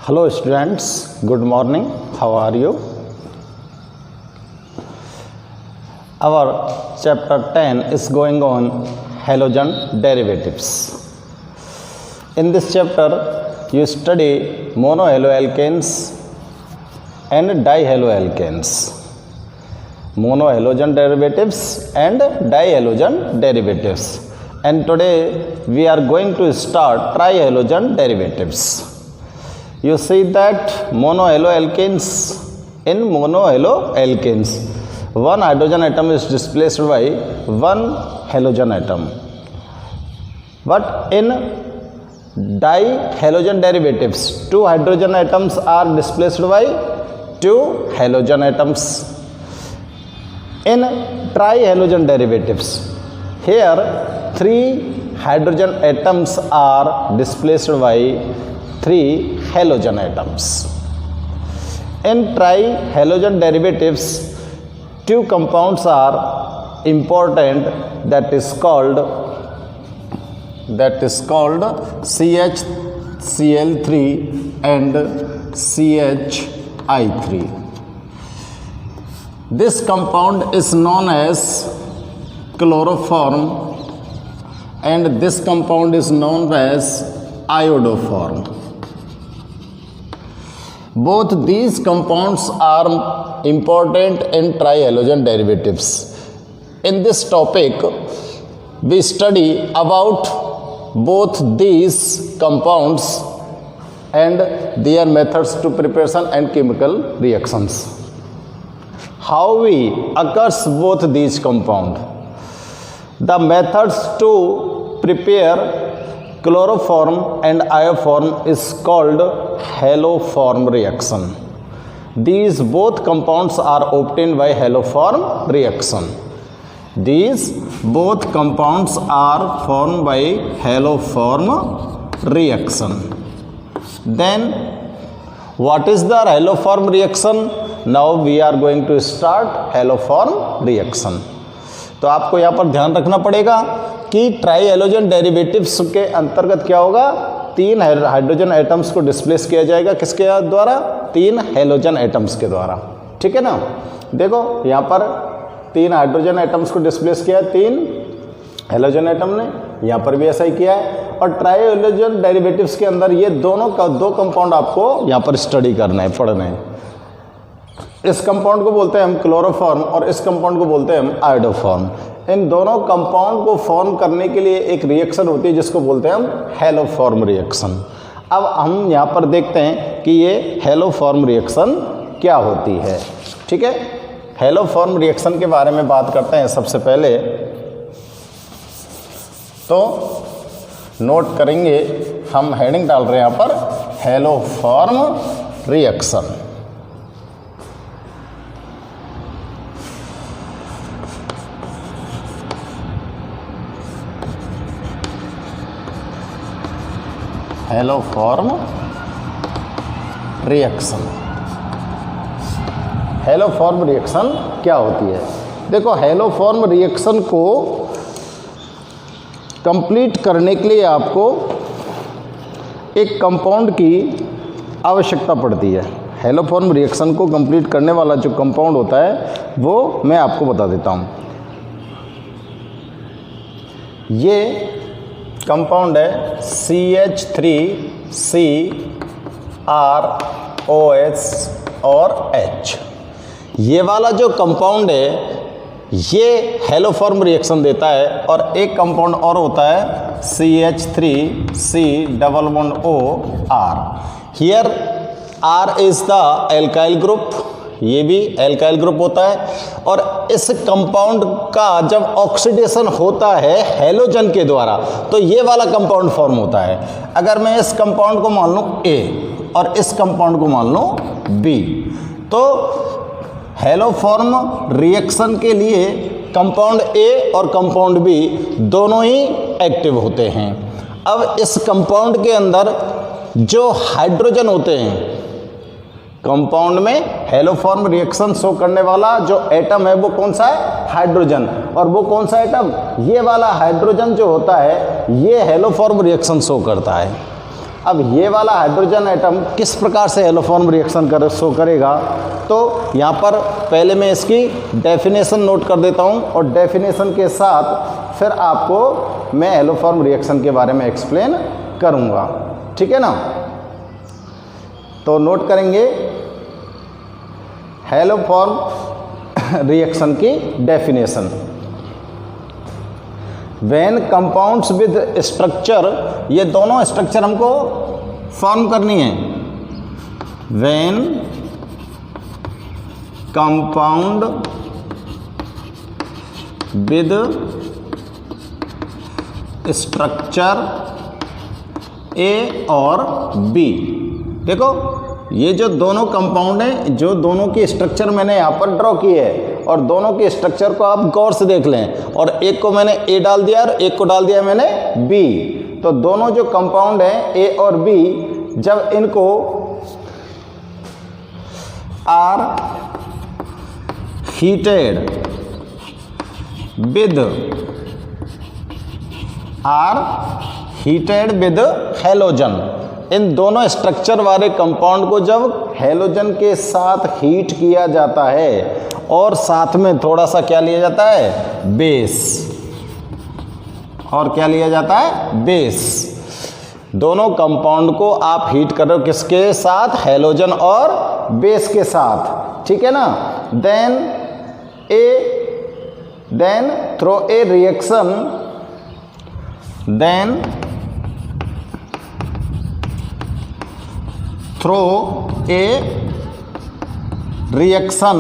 Hello students, good morning. How are you? Our chapter 10 is going on halogen derivatives. In this chapter you study monohaloalkanes and dihaloalkanes, monohalogen derivatives and dihalogen derivatives, and today we are going to start trihalogen derivatives. You see that monohaloalkanes, in monohaloalkanes one hydrogen atom is displaced by one halogen atom, but in dihalogen derivatives two hydrogen atoms are displaced by two halogen atoms. In trihalogen derivatives, here three hydrogen atoms are displaced by three halogen atoms. In trihalogen derivatives, two compounds are important, that is called CHCl3 and CHI3. This compound is known as chloroform and this compound is known as iodoform. Both these compounds are important in trihalogen derivatives. In this topic, we study about both these compounds and their methods to preparation and chemical reactions. How we occurs both these compounds. The methods to prepare chloroform and iodoform is called haloform reaction. These both compounds are obtained by haloform reaction. These both compounds are formed by haloform reaction. Then what is the haloform reaction? Now we are going to start haloform reaction. तो आपको यहाँ पर ध्यान रखना पड़ेगा कि ट्राईहैलोजन derivatives के अंतर्गत क्या होगा, तीन हाइड्रोजन एटम्स को डिस्प्लेस किया जाएगा, किसके द्वारा? तीन हैलोजन एटम्स के द्वारा. ठीक है ना. देखो यहाँ पर तीन हाइड्रोजन एटम्स को डिस्प्लेस किया है तीन हैलोजन एटम ने, यहाँ पर भी ऐसा ही किया है. और ट्राईहैलोजन डेरिवेटिव्स के अंदर ये दोनों का दो कंपाउंड आपको यहाँ पर स्टडी करना है, पढ़ना है. इस कंपाउंड को बोलते हैं हम क्लोरोफॉर्म और इस कंपाउंड को बोलते हैं हम आयोडोफॉर्म. इन दोनों कंपाउंड को फॉर्म करने के लिए एक रिएक्शन होती है जिसको बोलते हैं हम हैलोफॉर्म रिएक्शन. अब हम यहाँ पर देखते हैं कि ये हैलोफॉर्म रिएक्शन क्या होती है. ठीक है, हैलोफॉर्म रिएक्शन के बारे में बात करते हैं. सबसे पहले तो नोट करेंगे, हम हेडिंग डाल रहे हैं यहाँ पर haloform reaction. Haloform reaction. Haloform reaction क्या होती है? देखो, हैलोफॉर्म रिएक्शन को कंप्लीट करने के लिए आपको एक कंपाउंड की आवश्यकता पड़ती है. हैलोफॉर्म रिएक्शन को कंप्लीट करने वाला जो कंपाउंड होता है वो मैं आपको बता देता हूँ. ये कंपाउंड है CH3CrOH और H. ये वाला जो कंपाउंड है ये हैलोफॉर्म रिएक्शन देता है. और एक कंपाउंड और होता है CH3C++OR. Here R is the alkyl group, ये भी एल्काइल ग्रुप होता है. और इस कंपाउंड का जब ऑक्सीडेशन होता है हैलोजन के द्वारा तो ये वाला कंपाउंड फॉर्म होता है. अगर मैं इस कंपाउंड को मान लूँ A और इस कंपाउंड को मान लूँ B, तो हैलोफॉर्म रिएक्शन के लिए कंपाउंड A और कंपाउंड B दोनों ही एक्टिव होते हैं. अब इस कंपाउंड के अंदर जो हाइड्रोजन होते हैं, कंपाउंड में हैलोफॉर्म रिएक्शन शो करने वाला जो एटम है वो कौन सा है? हाइड्रोजन. और वो कौन सा एटम? ये वाला हाइड्रोजन जो होता है ये हैलोफॉर्म रिएक्शन शो करता है. अब ये वाला हाइड्रोजन एटम किस प्रकार से हेलोफॉर्म रिएक्शन करेगा, तो यहाँ पर पहले मैं इसकी डेफिनेशन नोट कर देता हूँ और डेफिनेशन के साथ फिर आपको मैं हेलोफॉर्म रिएक्शन के बारे में एक्सप्लेन करूँगा, ठीक है ना। तो नोट करेंगे हेलोफॉर्म रिएक्शन की definition. When compounds with structure, ये दोनों स्ट्रक्चर हमको फॉर्म करनी है। व्हेन कंपाउंड विद स्ट्रक्चर ए और बी, देखो ये जो दोनों कंपाउंड हैं, जो दोनों की स्ट्रक्चर मैंने यहाँ पर ड्रॉ की है और दोनों के स्ट्रक्चर को आप गौर से देख लें, और एक को मैंने ए डाल दिया और एक को डाल दिया मैंने बी। तो दोनों जो कंपाउंड हैं ए और बी, जब इनको आर हीटेड विद हैलोजन, इन दोनों स्ट्रक्चर वाले कंपाउंड को जब हैलोजन के साथ हीट किया जाता है और साथ में थोड़ा सा क्या लिया जाता है, बेस, और क्या लिया जाता है, बेस। दोनों कंपाउंड को आप हीट कर रहे हो किसके साथ, हैलोजन और बेस के साथ, ठीक है ना। देन थ्रू ए रिएक्शन,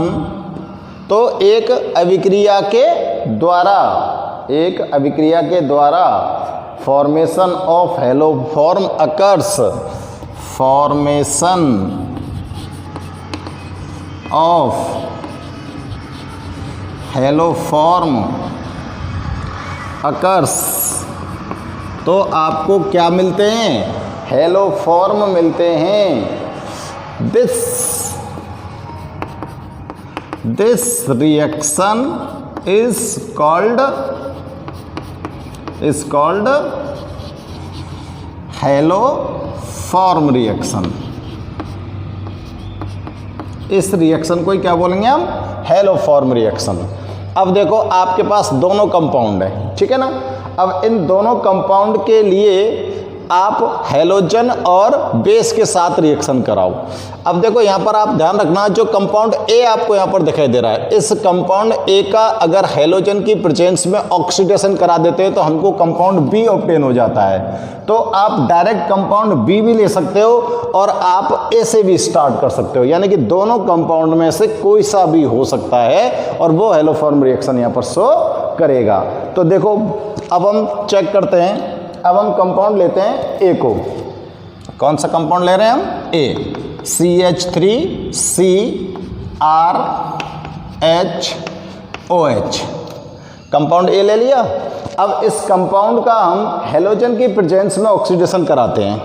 तो एक अभिक्रिया के द्वारा formation of haloform occurs, formation of haloform occurs, तो आपको क्या मिलते हैं, हेलोफॉर्म मिलते हैं। This reaction is called haloform reaction. इस रिएक्शन को ही क्या बोलेंगे हम, हेलोफॉर्म रिएक्शन। अब देखो आपके पास दोनों कंपाउंड है, ठीक है ना। अब इन दोनों कंपाउंड के लिए आप हैलोजन और बेस के साथ रिएक्शन कराओ। अब देखो यहाँ पर आप ध्यान रखना, जो कंपाउंड ए आपको यहाँ पर दिखाई दे रहा है, इस कंपाउंड ए का अगर हैलोजन की प्रेजेंस में ऑक्सीडेशन करा देते हैं तो हमको कंपाउंड बी ऑब्टेन हो जाता है। तो आप डायरेक्ट कंपाउंड बी भी ले सकते हो और आप ए से भी स्टार्ट कर सकते हो, यानी कि दोनों कंपाउंड में से कोई सा भी हो सकता है और वो हेलोफॉर्म रिएक्शन यहाँ पर शो करेगा। तो देखो अब हम चेक करते हैं। अब हम कंपाउंड लेते हैं ए को। कौन सा कंपाउंड ले रहे हैं हम, ए, CH3CrHOH, कंपाउंड ए ले लिया। अब इस कंपाउंड का हम हेलोजन की प्रेजेंस में ऑक्सीडेशन कराते हैं।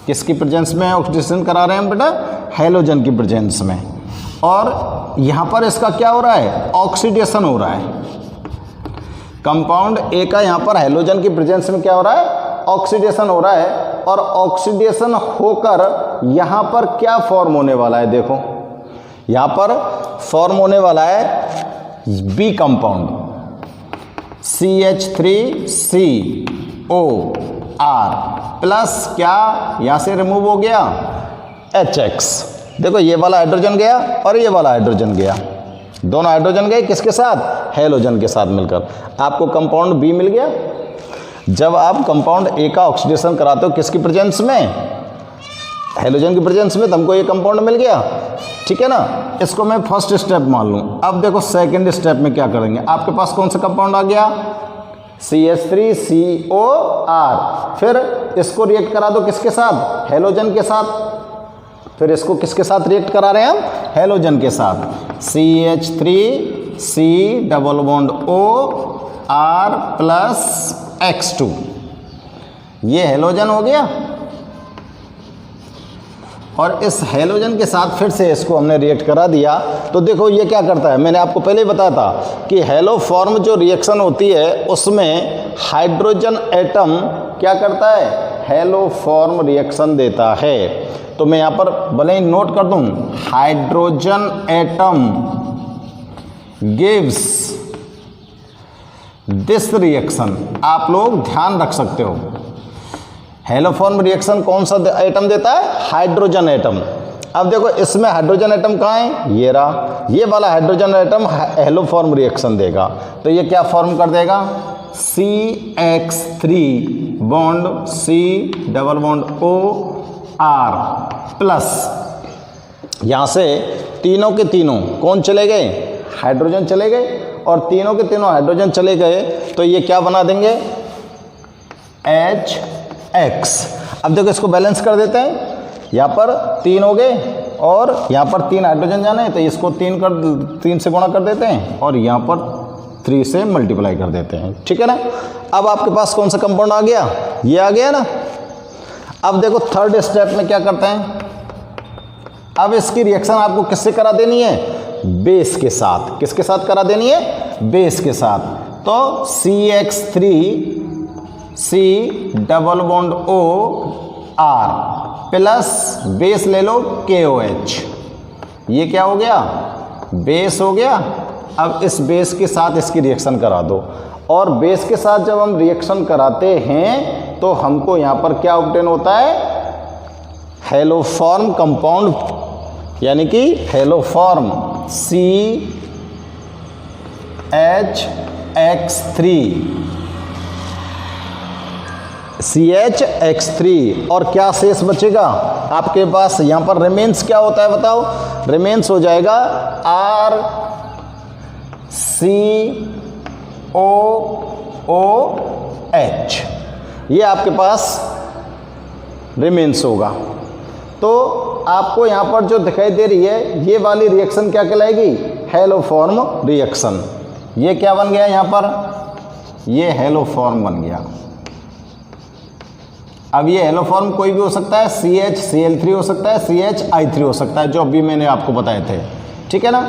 किसकी प्रेजेंस में ऑक्सीडेशन करा रहे हैं बेटा, हेलोजन की प्रेजेंस में। और यहाँ पर इसका क्या हो रहा है, ऑक्सीडेशन हो रहा है। कंपाउंड ए का यहाँ पर हेलोजन की प्रेजेंस में क्या हो रहा है, ऑक्सीडेशन हो रहा है। और ऑक्सीडेशन होकर यहाँ पर क्या फॉर्म होने वाला है, देखो यहाँ पर फॉर्म होने वाला है बी कंपाउंड, CH3COR प्लस क्या, यहाँ से रिमूव हो गया HX। देखो ये वाला हाइड्रोजन गया और ये वाला हाइड्रोजन गया, दोनों हाइड्रोजन गए किसके साथ, हेलोजन के साथ मिलकर। आपको कंपाउंड बी मिल गया। जब आप कंपाउंड ए का ऑक्सीडेशन कराते हो किसकी प्रेजेंस में, हेलोजन की प्रेजेंस में, तो हमको ये कंपाउंड मिल गया, ठीक है ना। इसको मैं फर्स्ट स्टेप मान लूँ। अब देखो सेकंड स्टेप में क्या करेंगे, आपके पास कौन सा कंपाउंड आ गया, CH3COR। फिर इसको रिएक्ट करा दो किसके साथ, हेलोजन के साथ। फिर इसको किसके साथ रिएक्ट करा रहे हैं हम, हेलोजन के साथ, CH3C♯OR प्लस X2। ये हेलोजन हो गया। और इस हेलोजन के साथ फिर से इसको हमने रिएक्ट करा दिया। तो देखो ये क्या करता है, मैंने आपको पहले ही बताया था कि हेलोफॉर्म जो रिएक्शन होती है उसमें हाइड्रोजन एटम क्या करता है, हेलोफॉर्म रिएक्शन देता है। तो मैं यहाँ पर भले ही नोट कर दूं, hydrogen atom gives this reaction. आप लोग ध्यान रख सकते हो, हेलोफॉर्म रिएक्शन कौन सा एटम देता है? Hydrogen atom. अब देखो इसमें हाइड्रोजन एटम कहाँ है? ये रहा, ये वाला हाइड्रोजन एटम हेलोफॉर्म रिएक्शन देगा। तो ये क्या फॉर्म कर देगा? CH3 bond C double bond OR plus, यहाँ से तीनों के तीनों कौन चले गए? हाइड्रोजन चले गए, और तीनों के तीनों हाइड्रोजन चले गए तो ये क्या बना देंगे? HX। अब देखो इसको बैलेंस कर देते हैं, यहाँ पर 3 हो गए और यहाँ पर 3 हाइड्रोजन जाना है, तो इसको 3 से गुणा कर देते हैं और यहाँ पर 3 से मल्टीप्लाई कर देते हैं। ठीक है ना? अब आपके पास कौन सा कंपाउंड आ गया? ये आ गया ना। अब देखो थर्ड स्टेप में क्या करते हैं, अब इसकी रिएक्शन आपको किससे करा देनी है? बेस के साथ। किसके साथ करा देनी है? बेस के साथ। तो CH3 C double bond OR plus base ले लो KOH। ये क्या हो गया? बेस हो गया। अब इस बेस के साथ इसकी रिएक्शन करा दो, और बेस के साथ जब हम रिएक्शन कराते हैं तो हमको यहाँ पर क्या ऑब्टेन होता है? हेलोफॉर्म कंपाउंड, यानी कि हेलोफॉर्म CHX3 और क्या शेष बचेगा आपके पास? यहाँ पर रिमेन्स क्या होता है बताओ? रिमेन्स हो जाएगा RCOOH। ये आपके पास रिमेन्स होगा। तो आपको यहाँ पर जो दिखाई दे रही है ये वाली रिएक्शन क्या कहलाएगी? Haloform reaction. ये क्या बन गया यहाँ पर? ये हेलोफॉर्म बन गया। अब ये हेलोफॉर्म कोई भी हो सकता है, CHCl3 हो सकता है, CHI3 हो सकता है, जो अभी मैंने आपको बताए थे। ठीक है ना?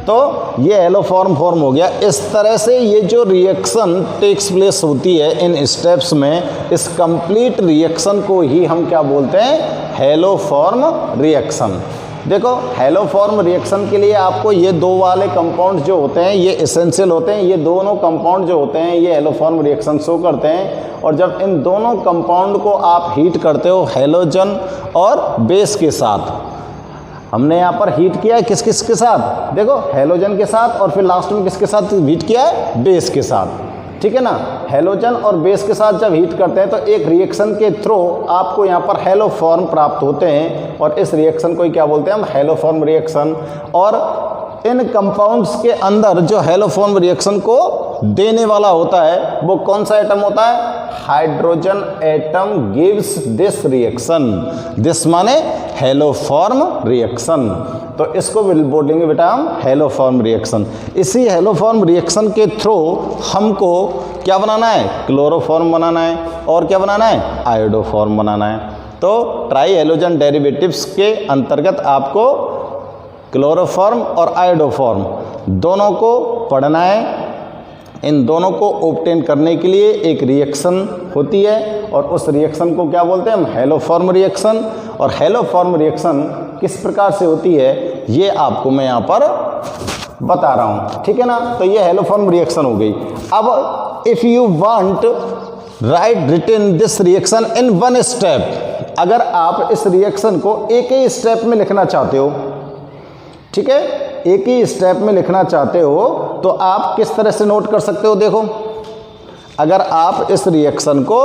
तो ये हेलोफॉर्म फॉर्म हो गया। इस तरह से ये जो रिएक्शन टेक्स प्लेस होती है इन स्टेप्स में, इस कंप्लीट रिएक्शन को ही हम क्या बोलते हैं? Haloform reaction. देखो हेलोफॉर्म रिएक्शन के लिए आपको ये दो वाले कंपाउंड जो होते हैं ये एसेंशियल होते हैं। ये दोनों कंपाउंड जो होते हैं ये हेलोफॉर्म रिएक्शन शो करते हैं। और जब इन दोनों कंपाउंड को आप हीट करते हो हेलोजन और बेस के साथ, हमने यहाँ पर हीट किया है किस किस के साथ? देखो हेलोजन के साथ, और फिर लास्ट में किसके साथ हीट किया है? बेस के साथ। ठीक है ना? हेलोजन और बेस के साथ जब हीट करते हैं तो एक रिएक्शन के थ्रू आपको यहाँ पर हेलोफॉर्म प्राप्त होते हैं, और इस रिएक्शन को ही क्या बोलते हैं हम? Haloform reaction. और इन कंपाउंड्स के अंदर जो हेलोफॉर्म रिएक्शन को देने वाला होता है वो कौन सा एटम होता है? Hydrogen atom gives this reaction. This माने हेलोफॉर्म रिएक्शन। तो इसको बोलेंगे बेटा हम हेलोफॉर्म रिएक्शन। इसी हेलोफॉर्म रिएक्शन के थ्रू हमको क्या बनाना है? क्लोरोफॉर्म बनाना है, और क्या बनाना है? आयोडोफॉर्म बनाना है। तो ट्राई हेलोजन डेरिवेटिव्स के अंतर्गत आपको क्लोरोफॉर्म और आयोडोफॉर्म दोनों को पढ़ना है। इन दोनों को ऑब्टेन करने के लिए एक रिएक्शन होती है, और उस रिएक्शन को क्या बोलते हैं हम? Haloform reaction. और हेलोफॉर्म रिएक्शन किस प्रकार से होती है ये आपको मैं यहाँ पर बता रहा हूँ। ठीक है ना? तो ये हेलोफॉर्म रिएक्शन हो गई। अब if you want write written this reaction in one step, अगर आप इस रिएक्शन को एक ही स्टेप में लिखना चाहते हो, ठीक है, एक ही स्टेप में लिखना चाहते हो, तो आप किस तरह से नोट कर सकते हो? देखो, अगर आप इस रिएक्शन को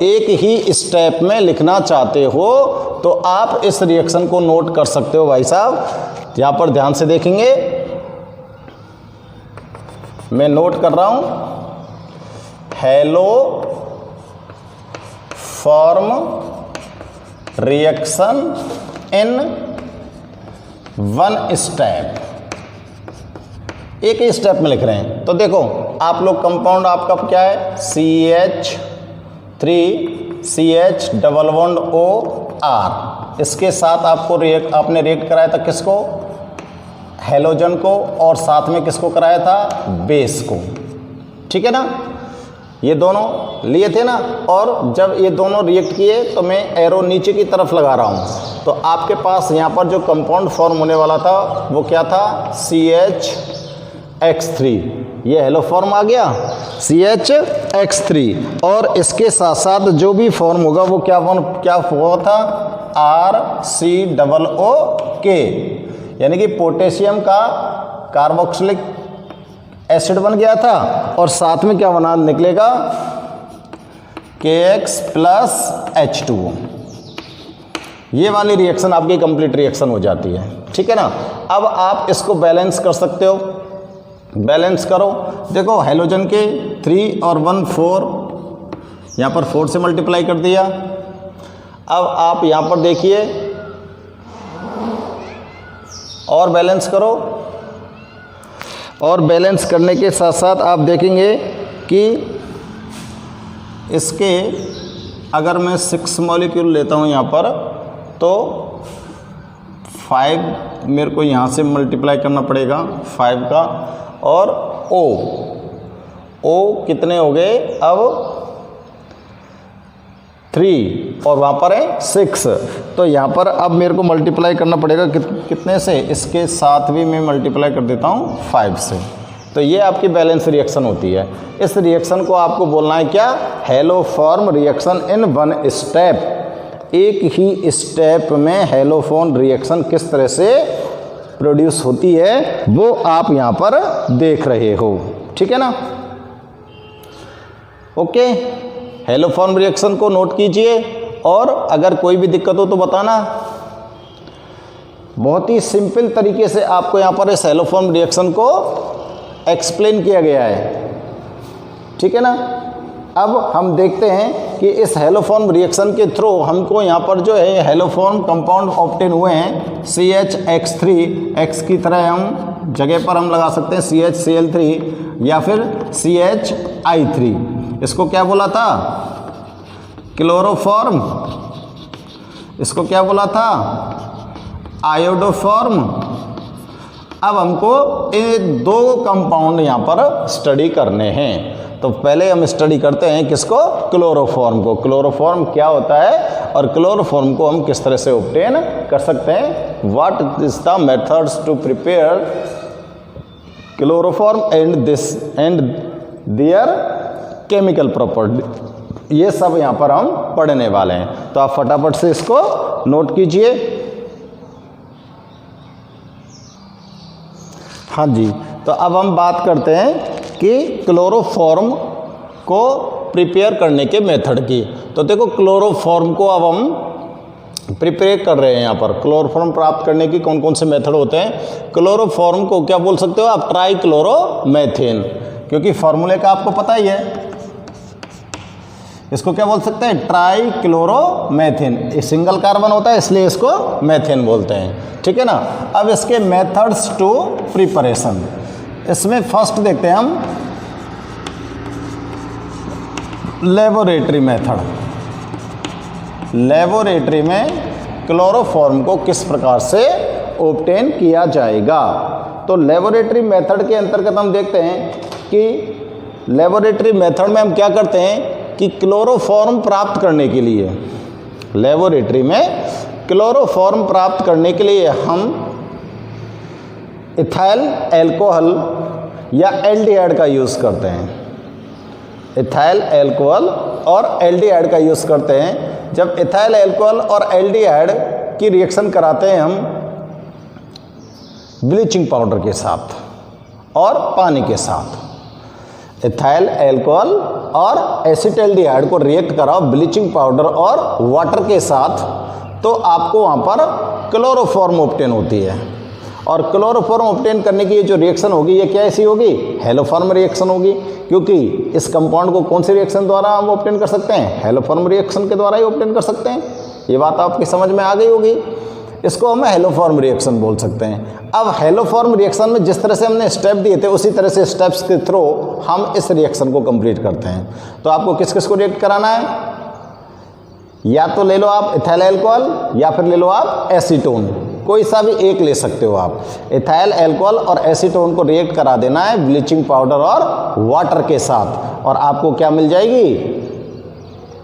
एक ही स्टेप में लिखना चाहते हो तो आप इस रिएक्शन को नोट कर सकते हो भाई साहब। यहाँ पर ध्यान से देखेंगे, मैं नोट कर रहा हूं, haloform reaction in one step, एक ही स्टेप में लिख रहे हैं। तो देखो आप लोग कंपाउंड आपका क्या है? CH3CH डबल बॉन्ड OR, इसके साथ आपको आपने रिएक्ट कराया था किसको? हेलोजन को, और साथ में किसको कराया था? बेस को। ठीक है ना? ये दोनों लिए थे ना, और जब ये दोनों रिएक्ट किए तो मैं एरो नीचे की तरफ लगा रहा हूँ, तो आपके पास यहाँ पर जो कंपाउंड फॉर्म होने वाला था वो क्या था, CH(X3), ये हेलो फॉर्म आ गया CH(X3), और इसके साथ साथ जो भी फॉर्म होगा वो क्या हुआ था, RCOOK, यानी कि पोटेशियम का कार्बोक्सिलिक एसिड बन गया था, और साथ में क्या बना निकलेगा, KX+H2O। ये वाली रिएक्शन आपकी कंप्लीट रिएक्शन हो जाती है, ठीक है ना। अब आप इसको बैलेंस कर सकते हो, बैलेंस करो। देखो हेलोजन के 3 और 1 4, यहाँ पर 4 से मल्टीप्लाई कर दिया। अब आप यहाँ पर देखिए और बैलेंस करो, और बैलेंस करने के साथ साथ आप देखेंगे कि इसके अगर मैं 6 मॉलिक्यूल लेता हूँ यहाँ पर, तो 5 मेरे को यहाँ से मल्टीप्लाई करना पड़ेगा 5 का, और O कितने हो गए अब 3, और वहाँ पर है 6, तो यहाँ पर अब मेरे को मल्टीप्लाई करना पड़ेगा कितने से, इसके साथ भी मैं मल्टीप्लाई कर देता हूँ 5 से। तो ये आपकी बैलेंस रिएक्शन होती है। इस रिएक्शन को आपको बोलना है क्या, haloform reaction in one step. एक ही स्टेप में हेलोफॉर्म रिएक्शन किस तरह से प्रोड्यूस होती है वो आप यहाँ पर देख रहे हो, ठीक है ना। ओके, हेलोफॉर्म रिएक्शन को नोट कीजिए, और अगर कोई भी दिक्कत हो तो बताना। बहुत ही सिंपल तरीके से आपको यहाँ पर इस हेलोफॉर्म रिएक्शन को एक्सप्लेन किया गया है, ठीक है ना। अब हम देखते हैं कि इस हेलोफॉर्म रिएक्शन के थ्रू हमको यहाँ पर जो है हेलोफॉर्म कंपाउंड ऑब्टेन हुए हैं CH(X3), X की तरह हम जगह पर हम लगा सकते हैं CHCl3 या फिर CHI3। इसको क्या बोला था, क्लोरोफॉर्म, इसको क्या बोला था, आयोडोफॉर्म। अब हमको ये 2 कंपाउंड यहाँ पर स्टडी करने हैं, तो पहले हम स्टडी करते हैं किसको, क्लोरोफॉर्म को। क्लोरोफॉर्म क्या होता है और क्लोरोफॉर्म को हम किस तरह से ऑब्टेन कर सकते हैं, what is the methods to prepare chloroform and their chemical property, ये सब यहाँ पर हम पढ़ने वाले हैं। तो आप फटाफट से इसको नोट कीजिए। हाँ जी, तो अब हम बात करते हैं कि क्लोरोफॉर्म को प्रिपेयर करने के मेथड की। तो देखो क्लोरोफॉर्म को अब हम प्रिपेयर कर रहे हैं। यहाँ पर क्लोरोफॉर्म प्राप्त करने की कौन कौन से मेथड होते हैं। क्लोरोफॉर्म को क्या बोल सकते हो आप, ट्राइक्लोरोमेथेन, क्योंकि फॉर्मूले का आपको पता ही है। इसको क्या बोल सकते हैं, ट्राइक्लोरोमेथेन। ये सिंगल कार्बन होता है इसलिए इसको मेथेन बोलते हैं, ठीक है ना। अब इसके मेथड्स टू प्रिपरेशन, इसमें फर्स्ट देखते हैं हम लेबोरेटरी मेथड। लेबोरेटरी में क्लोरोफॉर्म को किस प्रकार से ऑब्टेन किया जाएगा। तो लेबोरेटरी मेथड के अंतर्गत हम देखते हैं कि लेबोरेटरी मेथड में हम क्या करते हैं कि क्लोरोफॉर्म प्राप्त करने के लिए, लेबोरेटरी में क्लोरोफॉर्म प्राप्त करने के लिए हम इथाइल अल्कोहल या एल्डिहाइड का यूज़ करते हैं। इथाइल अल्कोहल और एल्डिहाइड का यूज़ करते हैं। जब इथाइल अल्कोहल और एल्डिहाइड की रिएक्शन कराते हैं हम ब्लीचिंग पाउडर के साथ और पानी के साथ, इथाइल अल्कोहल और एसिटाल्डिहाइड को रिएक्ट कराओ ब्लीचिंग पाउडर और वाटर के साथ, तो आपको वहाँ पर क्लोरोफॉर्म ऑब्टेन होती है। और क्लोरोफॉर्म ऑब्टेन करने की ये जो रिएक्शन होगी ये क्या ऐसी होगी, हेलोफॉर्म रिएक्शन होगी, क्योंकि इस कंपाउंड को कौन सी रिएक्शन द्वारा हम ऑब्टेन कर सकते हैं, हेलोफॉर्म रिएक्शन के द्वारा ही ऑब्टेन कर सकते हैं। ये बात आपकी समझ में आ गई होगी। इसको हम हेलोफॉर्म रिएक्शन बोल सकते हैं। अब हेलोफॉर्म रिएक्शन में जिस तरह से हमने स्टेप दिए थे उसी तरह से स्टेप्स के थ्रू हम इस रिएक्शन को कंप्लीट करते हैं। तो आपको किस किस को रिएक्ट कराना है, या तो ले लो आप इथाइल अल्कोहल या फिर ले लो आप एसीटोन, कोई सा भी एक ले सकते हो आप। इथाइल अल्कोहल और एसीटोन को रिएक्ट करा देना है ब्लीचिंग पाउडर और वाटर के साथ, और आपको क्या मिल जाएगी,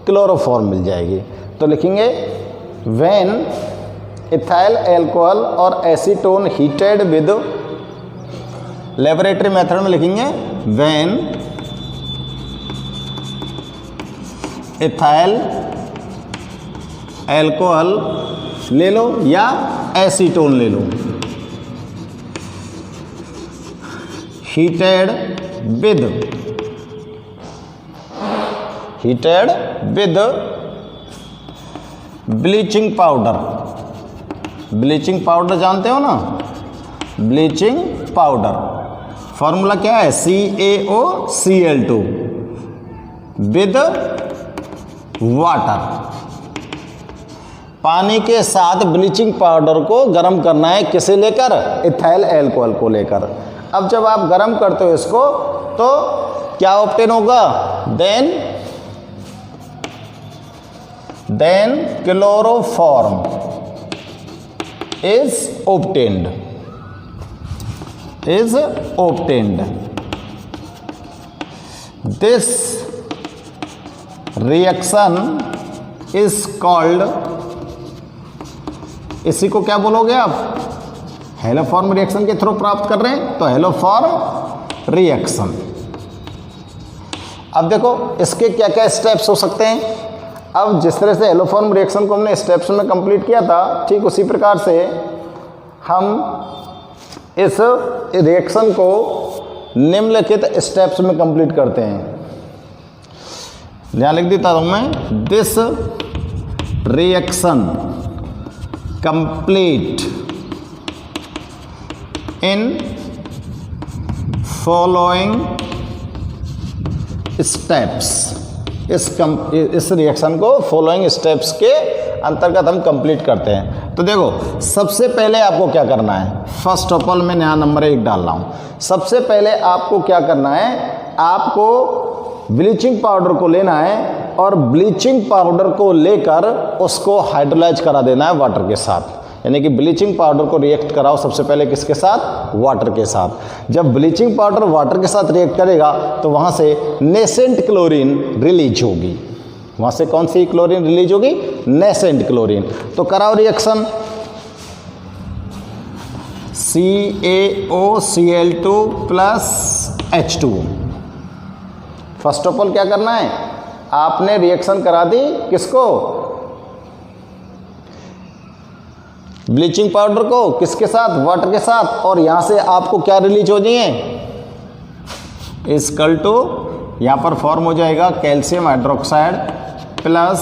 क्लोरोफॉर्म मिल जाएगी। तो लिखेंगे व्हेन इथाइल अल्कोहल और acetone heated with, laboratory method में लिखेंगे व्हेन इथाइल अल्कोहल ले लो या एसीटोन ले लो, heated with bleaching powder, bleaching powder जानते हो ना, ब्लीचिंग पाउडर फॉर्मूला क्या है, CaOCl2 विद वाटर, पानी के साथ ब्लीचिंग पाउडर को गर्म करना है, किसे लेकर, इथाइल अल्कोहल को लेकर। अब जब आप गर्म करते हो इसको तो क्या ऑब्टेन होगा, then chloroform is obtained, this reaction is called, इसी को क्या बोलोगे आप, हेलोफॉर्म रिएक्शन के थ्रू प्राप्त कर रहे हैं तो हेलोफॉर्म रिएक्शन। अब देखो इसके क्या क्या स्टेप्स हो सकते हैं। अब जिस तरह से हेलोफॉर्म रिएक्शन को हमने स्टेप्स में कंप्लीट किया था, ठीक उसी प्रकार से हम इस रिएक्शन को निम्नलिखित स्टेप्स में कंप्लीट करते हैं। यहाँ लिख देता हूँ मैं, this reaction complete in following steps, इस रिएक्शन को फॉलोइंग स्टेप्स के अंतर्गत हम कंप्लीट करते हैं। तो देखो सबसे पहले आपको क्या करना है, फर्स्ट ऑफ ऑल मैं यहाँ नंबर 1 डाल रहा हूँ। सबसे पहले आपको क्या करना है, आपको ब्लीचिंग पाउडर को लेना है और ब्लीचिंग पाउडर को लेकर उसको हाइड्रोलाइज करा देना है वाटर के साथ, यानी कि ब्लीचिंग पाउडर को रिएक्ट कराओ सबसे पहले किसके साथ, वाटर के साथ। जब ब्लीचिंग पाउडर वाटर के साथ रिएक्ट करेगा तो वहाँ से नेसेंट क्लोरीन रिलीज होगी, वहाँ से कौन सी क्लोरीन रिलीज होगी, नेसेंट क्लोरीन। तो कराओ reaction, CaOCl2 plus H2O। First of all क्या करना है, आपने रिएक्शन करा दी किसको, ब्लीचिंग पाउडर को, किसके साथ, वाटर के साथ, और यहाँ से आपको क्या रिलीज हो जाइए, इक्वल टू यहाँ पर फॉर्म हो जाएगा कैल्शियम हाइड्रोक्साइड प्लस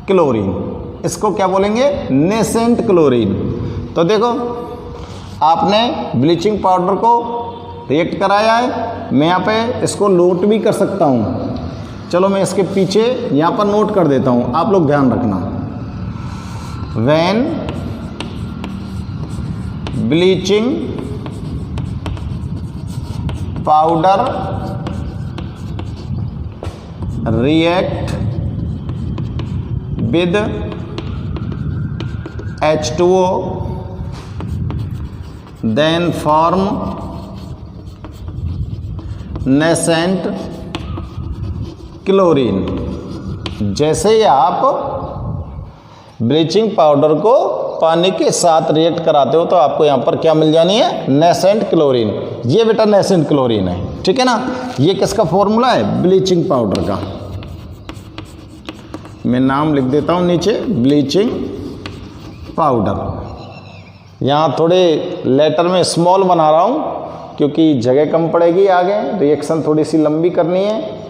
क्लोरीन, इसको क्या बोलेंगे, नेसेंट क्लोरीन। तो देखो आपने ब्लीचिंग पाउडर को रिएक्ट कराया है, मैं यहाँ पे इसको नोट भी कर सकता हूँ, चलो मैं इसके पीछे यहाँ पर नोट कर देता हूँ, आप लोग ध्यान रखना। When bleaching powder react with H2O then form nascent chlorine. जैसे ही आप ब्लीचिंग पाउडर को पानी के साथ रिएक्ट कराते हो तो आपको यहाँ पर क्या मिल जानी है, नेसेंट क्लोरीन। ये बेटा नेसेंट क्लोरीन है, ठीक है ना। ये किसका फॉर्मूला है, ब्लीचिंग पाउडर का। मैं नाम लिख देता हूँ नीचे, ब्लीचिंग पाउडर। यहाँ थोड़े लेटर में स्मॉल बना रहा हूँ क्योंकि जगह कम पड़ेगी, आगे रिएक्शन थोड़ी सी लंबी करनी है।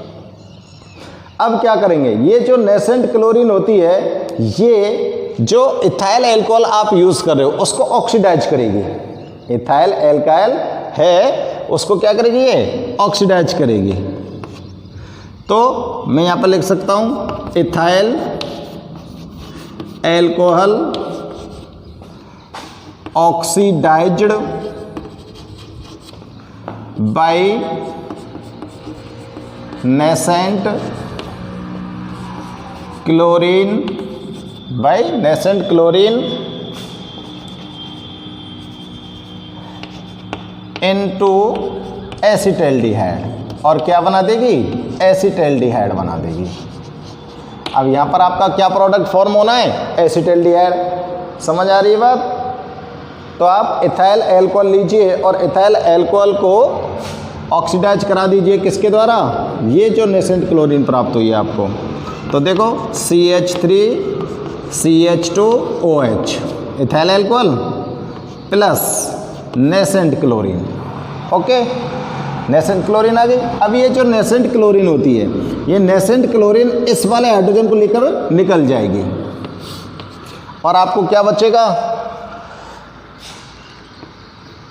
अब क्या करेंगे, ये जो नेसेंट क्लोरीन होती है, ये जो इथाइल अल्कोहल आप यूज़ कर रहे हो उसको ऑक्सीडाइज करेगी। इथाइल अल्कोहल है उसको क्या करेगी, ये ऑक्सीडाइज करेगी। तो मैं यहाँ पर लिख सकता हूँ ethyl alcohol oxidised by nascent chlorine by nascent chlorine into acetaldehyde, और क्या बना देगी, एसिटल्डिहाइड बना देगी। अब यहाँ पर आपका क्या प्रोडक्ट फॉर्म होना है? एसिटल्डिहाइड। समझ आ रही है बात? तो आप इथाइल एल्कोहल लीजिए और इथाइल एल्कोहल को ऑक्सीडाइज करा दीजिए किसके द्वारा? ये जो नेसेंट क्लोरीन प्राप्त हुई है आपको। तो देखो CH3CH2OH ethyl alcohol plus nascent chlorine. Okay, nascent chlorine आ गई। अब ये जो नेसेंट क्लोरीन होती है, ये नेसेंट क्लोरीन इस वाले हाइड्रोजन को लेकर निकल जाएगी और आपको क्या बचेगा?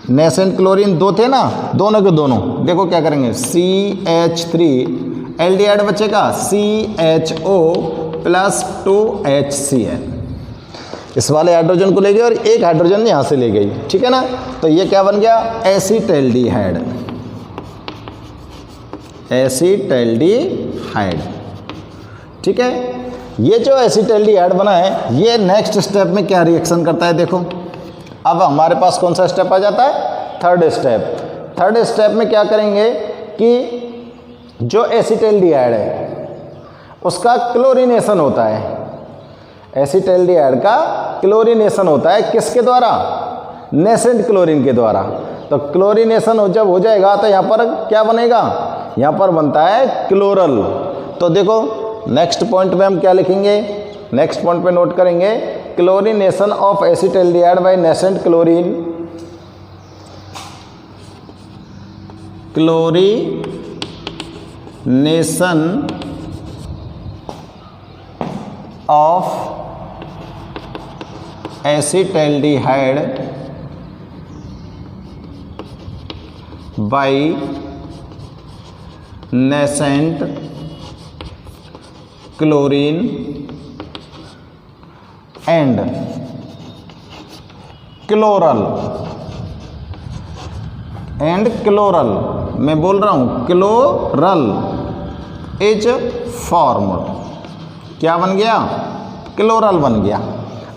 नेसेंट क्लोरीन दो थे ना, दोनों के दोनों देखो क्या करेंगे, CH3 एल्डिहाइड बचेगा CHO प्लस 2HCl। इस वाले हाइड्रोजन को ले गए और एक हाइड्रोजन यहाँ से ले गई, ठीक है ना। तो ये क्या बन गया? एसिटल्डिहाइड। एसिटल्डिहाइड, ठीक है। ये जो एसिटल्डिहाइड बना है, ये नेक्स्ट स्टेप में क्या रिएक्शन करता है देखो। अब हमारे पास कौन सा स्टेप आ जाता है? Third step. थर्ड स्टेप में क्या करेंगे कि जो एसिटल्डिहाइड है उसका क्लोरीनेशन होता है। एसिटल्डिहाइड का क्लोरीनेशन होता है किसके द्वारा? नेसेंट क्लोरीन के द्वारा। तो क्लोरीनेशन जब हो जाएगा तो यहाँ पर क्या बनेगा? यहाँ पर बनता है क्लोरल। तो देखो नेक्स्ट पॉइंट में हम क्या लिखेंगे? नेक्स्ट पॉइंट पे नोट करेंगे chlorination of acetaldehyde by nascent chlorine. Chlorination of acetaldehyde by nascent chlorine and chloral. मैं बोल रहा हूं क्लोरल इज फॉर्म्ड। क्या बन गया? क्लोरल बन गया।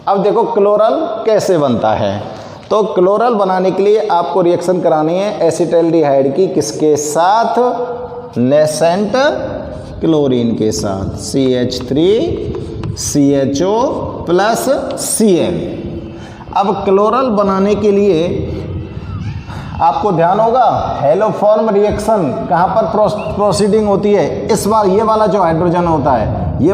अब देखो क्लोरल कैसे बनता है। तो क्लोरल बनाने के लिए आपको रिएक्शन करानी है एसिटल्डिहाइड की किसके साथ? नेसेंट क्लोरीन के साथ, CH3CHO प्लस Cl। अब क्लोरल बनाने के लिए आपको ध्यान होगा हेलोफॉर्म रिएक्शन कहाँ पर प्रोसीडिंग होती है? इस बार ये वाला जो हाइड्रोजन होता है, ये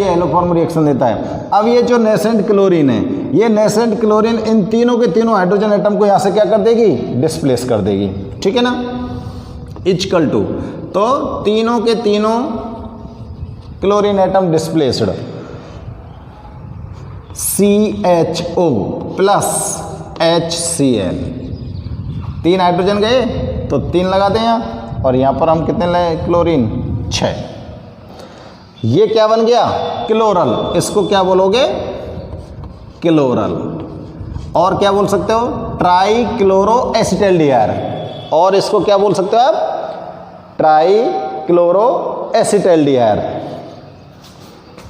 हेलोफॉर्म रिएक्शन देता है। अब ये जो नेसेंट क्लोरीन है, ये नेसेंट क्लोरीन इन तीनों के तीनों हाइड्रोजन एटम को यहाँ से क्या कर देगी? डिस्प्लेस कर देगी, ठीक है ना। इक्वल टू, तो तीनों के तीनों chlorine atom displaced, CHO plus HCl। 3 hydrogen गए तो 3 लगाते हैं यहाँ, और यहाँ पर हम कितने लाए? क्लोरीन 6। ये क्या बन गया? क्लोरल। इसको क्या बोलोगे? क्लोरल। और क्या बोल सकते हो? Try chloro acetaldehyde. और इसको क्या बोल सकते हो आप? Try chloro acetaldehyde.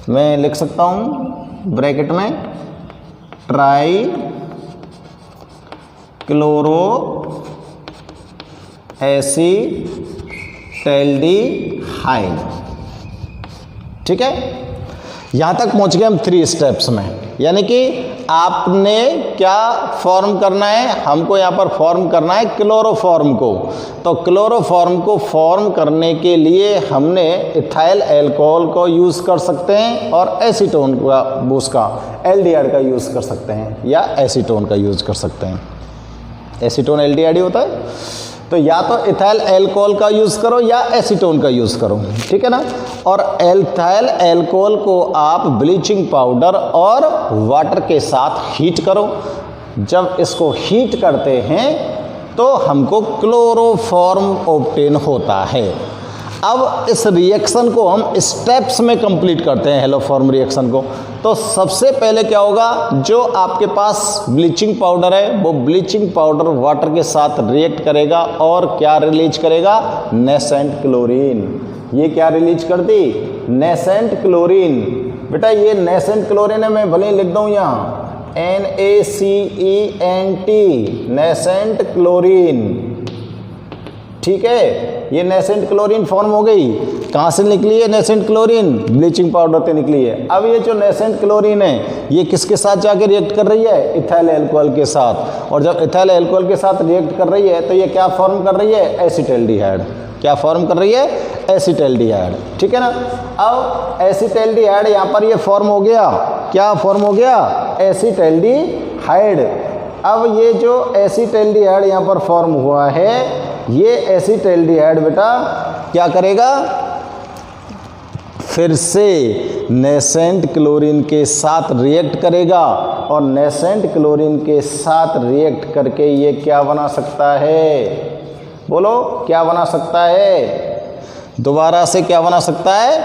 मैं लिख सकता हूँ ब्रैकेट में ट्राई क्लोरो एसिटल्डिहाइड, ठीक है। यहां तक पहुंच गए हम 3 स्टेप्स में। यानी कि आपने क्या फॉर्म करना है? हमको यहाँ पर फॉर्म करना है क्लोरोफॉर्म को। तो क्लोरोफॉर्म को फॉर्म करने के लिए हमने इथाइल एल्कोहल को यूज़ कर सकते हैं और एसीटोन का, उसका एल्डिहाइड का यूज़ कर सकते हैं, या एसीटोन का यूज़ कर सकते हैं। एसीटोन एल्डिहाइड ही होता है। तो या तो इथाइल एल्कोहल का यूज़ करो या एसीटोन का यूज़ करो, ठीक है ना। और इथाइल एल्कोहल को आप ब्लीचिंग पाउडर और वाटर के साथ हीट करो। जब इसको हीट करते हैं तो हमको क्लोरोफॉर्म ऑब्टेन होता है। अब इस रिएक्शन को हम स्टेप्स में कंप्लीट करते हैं, हेलोफॉर्म रिएक्शन को। तो सबसे पहले क्या होगा? जो आपके पास ब्लीचिंग पाउडर है, वो ब्लीचिंग पाउडर वाटर के साथ रिएक्ट करेगा और क्या रिलीज करेगा? Nascent chlorine. ये क्या रिलीज कर दी? Nascent chlorine. बेटा ये नेसेंट क्लोरीन है, मैं भले लिख दूँ यहाँ NaCENT, नेसेंट क्लोरीन, ठीक है, ये नेसेंट क्लोरीन फॉर्म हो गई। कहाँ से निकली है नेसेंट क्लोरीन? ब्लीचिंग पाउडर से निकली है। अब ये जो नेसेंट क्लोरीन है ये किसके साथ जाके रिएक्ट कर रही है? इथाइल अल्कोहल के साथ। और जब इथाइल अल्कोहल के साथ रिएक्ट कर रही है तो ये क्या फॉर्म कर रही है? एसिटाल्डिहाइड। क्या फॉर्म कर रही है? एसिटाल्डिहाइड। ठीक है ना। अब एसिटाल्डिहाइड यहाँ पर ये फॉर्म हो गया। क्या फॉर्म हो गया? एसिटाल्डिहाइड। अब ये जो एसिटाल्डिहाइड यहाँ पर फॉर्म हुआ है, ये एसिटाल्डिहाइड बेटा क्या करेगा? फिर से नेसेंट क्लोरीन के साथ रिएक्ट करेगा और नेसेंट क्लोरीन के साथ रिएक्ट करके ये क्या बना सकता है? बोलो क्या बना सकता है? दोबारा से क्या बना सकता है?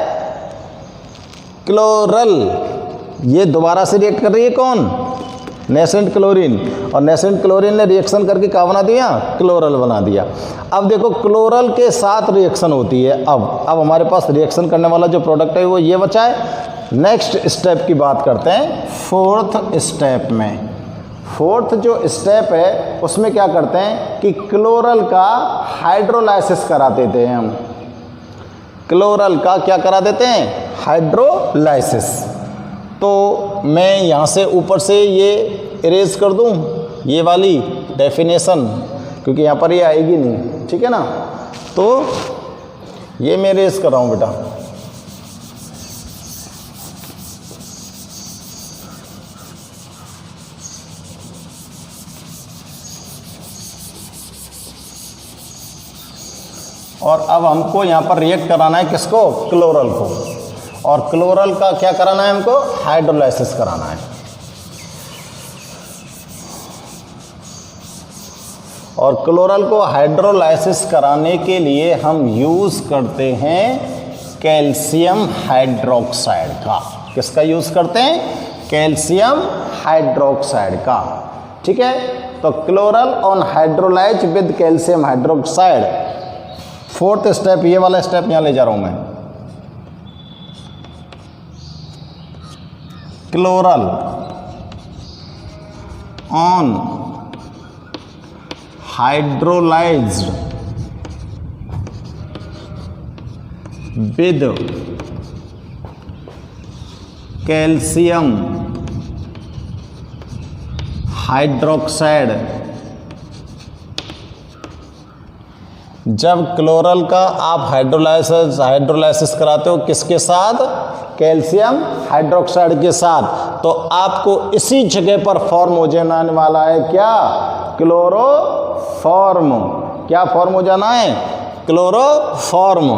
क्लोरल। ये दोबारा से रिएक्ट कर रही है कौन? Nascent chlorine. और नेसेंट क्लोरीन ने रिएक्शन करके क्या बना दिया? क्लोरल बना दिया। अब देखो क्लोरल के साथ रिएक्शन होती है। अब हमारे पास रिएक्शन करने वाला जो प्रोडक्ट है वो ये बचा है। नेक्स्ट स्टेप की बात करते हैं फोर्थ स्टेप में। फोर्थ जो स्टेप है उसमें क्या करते हैं कि क्लोरल का हाइड्रोलाइसिस करा देते हैं हम। क्लोरल का क्या करा देते हैं? हाइड्रोलाइसिस। तो मैं यहाँ से ऊपर से ये इरेज कर दूँ ये वाली डेफिनेशन, क्योंकि यहाँ पर ये आएगी नहीं। ठीक है ना। तो ये मैं इरेज कर रहा हूँ बेटा। और अब हमको यहाँ पर रिएक्ट कराना है किसको? क्लोरल को। और क्लोरल का क्या कराना है हमको? हाइड्रोलाइसिस कराना है। और क्लोरल को हाइड्रोलाइसिस कराने के लिए हम यूज़ करते हैं कैल्शियम हाइड्रोक्साइड का। किसका यूज़ करते हैं? कैल्शियम हाइड्रोक्साइड का। ठीक है। तो chloral on hydrolyse with calcium hydroxide. Fourth step, ये वाला स्टेप यहाँ ले जा रहा हूँ मैं। Chloral on hydrolysed with calcium hydroxide. जब क्लोरल का आप हाइड्रोलाइसिस कराते हो किसके साथ? कैल्शियम हाइड्रोक्साइड के साथ। तो आपको इसी जगह पर फॉर्म हो जाने वाला है क्या? क्लोरोफॉर्म। क्या फॉर्म हो जाना है? क्लोरोफॉर्म।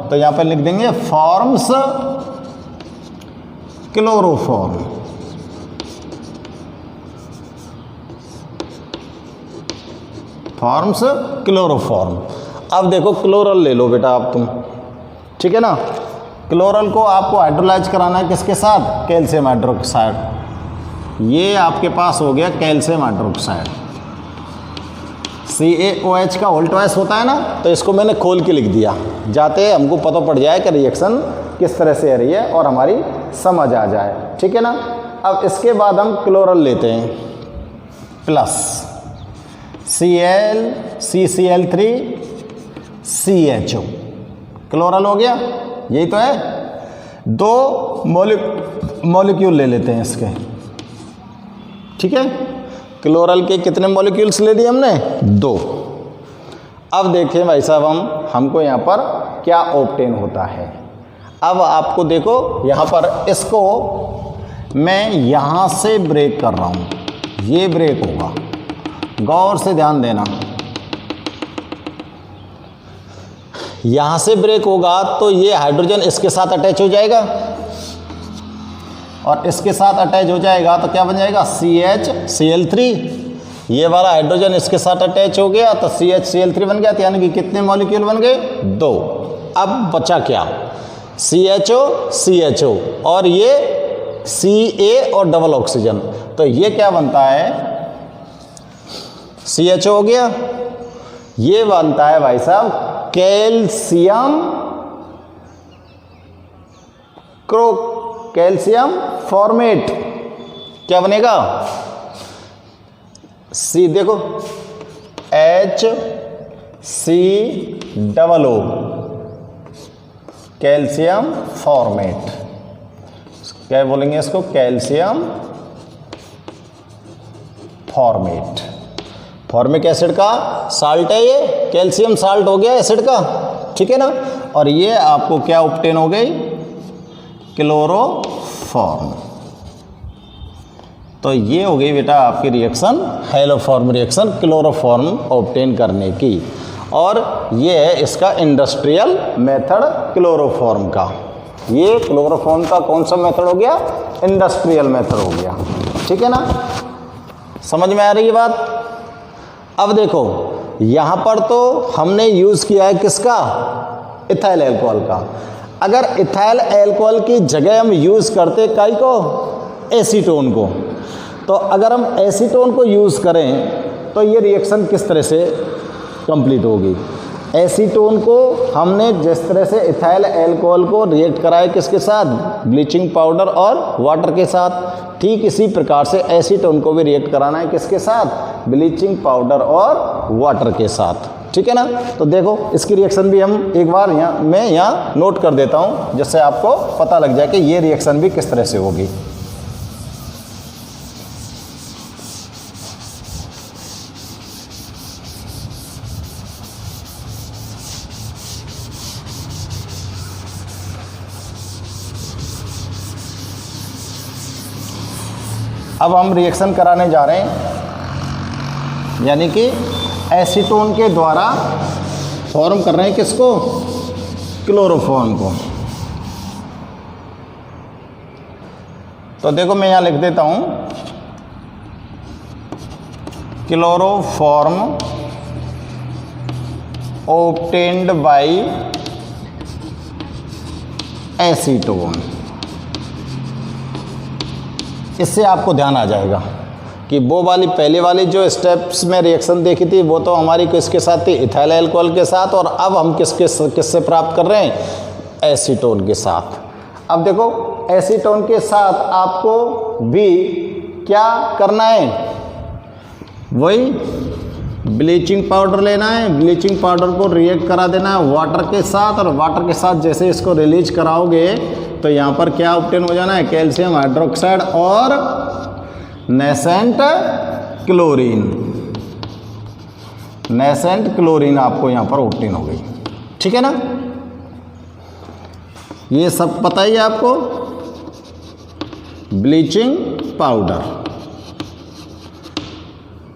तो यहाँ पर लिख देंगे फॉर्म्स क्लोरोफॉर्म। Forms chloroform. अब देखो क्लोरल ले लो बेटा आप तुम। ठीक है ना। क्लोरल को आपको हाइड्रोलाइज कराना है किसके साथ? Calcium hydroxide. ये आपके पास हो गया कैल्शियम हाइड्रोक्साइड। CaOH का होल ट्वाइस होता है ना, तो इसको मैंने खोल के लिख दिया जाते हमको पता पड़ जाए कि रिएक्शन किस तरह से आ रही है और हमारी समझ आ जाए। ठीक है ना। अब इसके बाद हम क्लोरल लेते हैं plus Cl CCl3 CHO। Chloral हो गया। यही तो है। दो मॉलिक्यूल ले लेते हैं इसके। ठीक है। क्लोरल के कितने मॉलिक्यूल्स ले लिए हमने? 2। अब देखें भाई साहब हमको यहाँ पर क्या ऑब्टेन होता है। अब आपको देखो यहाँ पर इसको मैं यहाँ से ब्रेक कर रहा हूँ। ये ब्रेक होगा, गौर से ध्यान देना। यहाँ से ब्रेक होगा तो ये हाइड्रोजन इसके साथ अटैच हो जाएगा और इसके साथ अटैच हो जाएगा तो क्या बन जाएगा? CHCl3। ये वाला हाइड्रोजन इसके साथ अटैच हो गया तो CHCl3 बन गया। यानी कि कितने मॉलिक्यूल बन गए? 2। अब बचा क्या? CHO और ये Ca और डबल ऑक्सीजन। तो ये क्या बनता है? CHO हो गया। ये बनता है भाई साहब कैल्शियम फॉर्मेट। क्या बनेगा? C देखो COO, कैल्शियम फॉर्मेट। क्या बोलेंगे इसको? Calcium formate. फॉर्मिक एसिड का साल्ट है ये, कैल्शियम साल्ट हो गया एसिड का, ठीक है ना। और ये आपको क्या ऑब्टेन हो गई? क्लोरोफॉर्म। तो ये हो गई बेटा आपकी reaction, haloform reaction chloroform obtain करने की। और ये है इसका इंडस्ट्रियल मेथड क्लोरोफॉर्म का। ये क्लोरोफॉर्म का कौन सा मेथड हो गया? इंडस्ट्रियल मेथड हो गया, ठीक है ना। समझ में आ रही है बात? अब देखो यहाँ पर तो हमने यूज़ किया है किसका? इथाइल अल्कोहल का। अगर इथाइल अल्कोहल की जगह हम यूज़ करते काई को? एसीटोन को। तो अगर हम एसीटोन को यूज़ करें तो ये रिएक्शन किस तरह से कंप्लीट होगी? एसीटोन को हमने जिस तरह से इथाइल अल्कोहल को रिएक्ट कराया किसके साथ? ब्लीचिंग पाउडर और वाटर के साथ। ठीक इसी प्रकार से एसीटोन को भी रिएक्ट कराना है किसके साथ? ब्लीचिंग पाउडर और वाटर के साथ, ठीक है ना। तो देखो इसकी रिएक्शन भी हम एक बार मैं यहाँ नोट कर देता हूँ, जिससे आपको पता लग जाए कि ये रिएक्शन भी किस तरह से होगी। अब हम रिएक्शन कराने जा रहे हैं, यानी कि एसीटोन के द्वारा फॉर्म कर रहे हैं किसको? क्लोरोफॉर्म को। तो देखो मैं यहाँ लिख देता हूँ, क्लोरोफॉर्म ऑब्टेन्ड बाय एसीटोन। इससे आपको ध्यान आ जाएगा कि वो वाली पहले वाली जो स्टेप्स में रिएक्शन देखी थी वो तो हमारी किसके साथ थी? इथाइल अल्कोहल के साथ। और अब हम किससे प्राप्त कर रहे हैं? एसीटोन के साथ। अब देखो एसीटोन के साथ आपको भी क्या करना है? वही ब्लीचिंग पाउडर लेना है। ब्लीचिंग पाउडर को रिएक्ट करा देना है वाटर के साथ, और वाटर के साथ जैसे इसको रिलीज कराओगे तो यहाँ पर क्या ऑब्टेन हो जाना है? कैल्शियम हाइड्रोक्साइड और नेसेंट क्लोरीन। नेसेंट क्लोरीन आपको यहाँ पर ऑब्टेन हो गई, ठीक है ना। ये सब पता ही है आपको। Bleaching powder.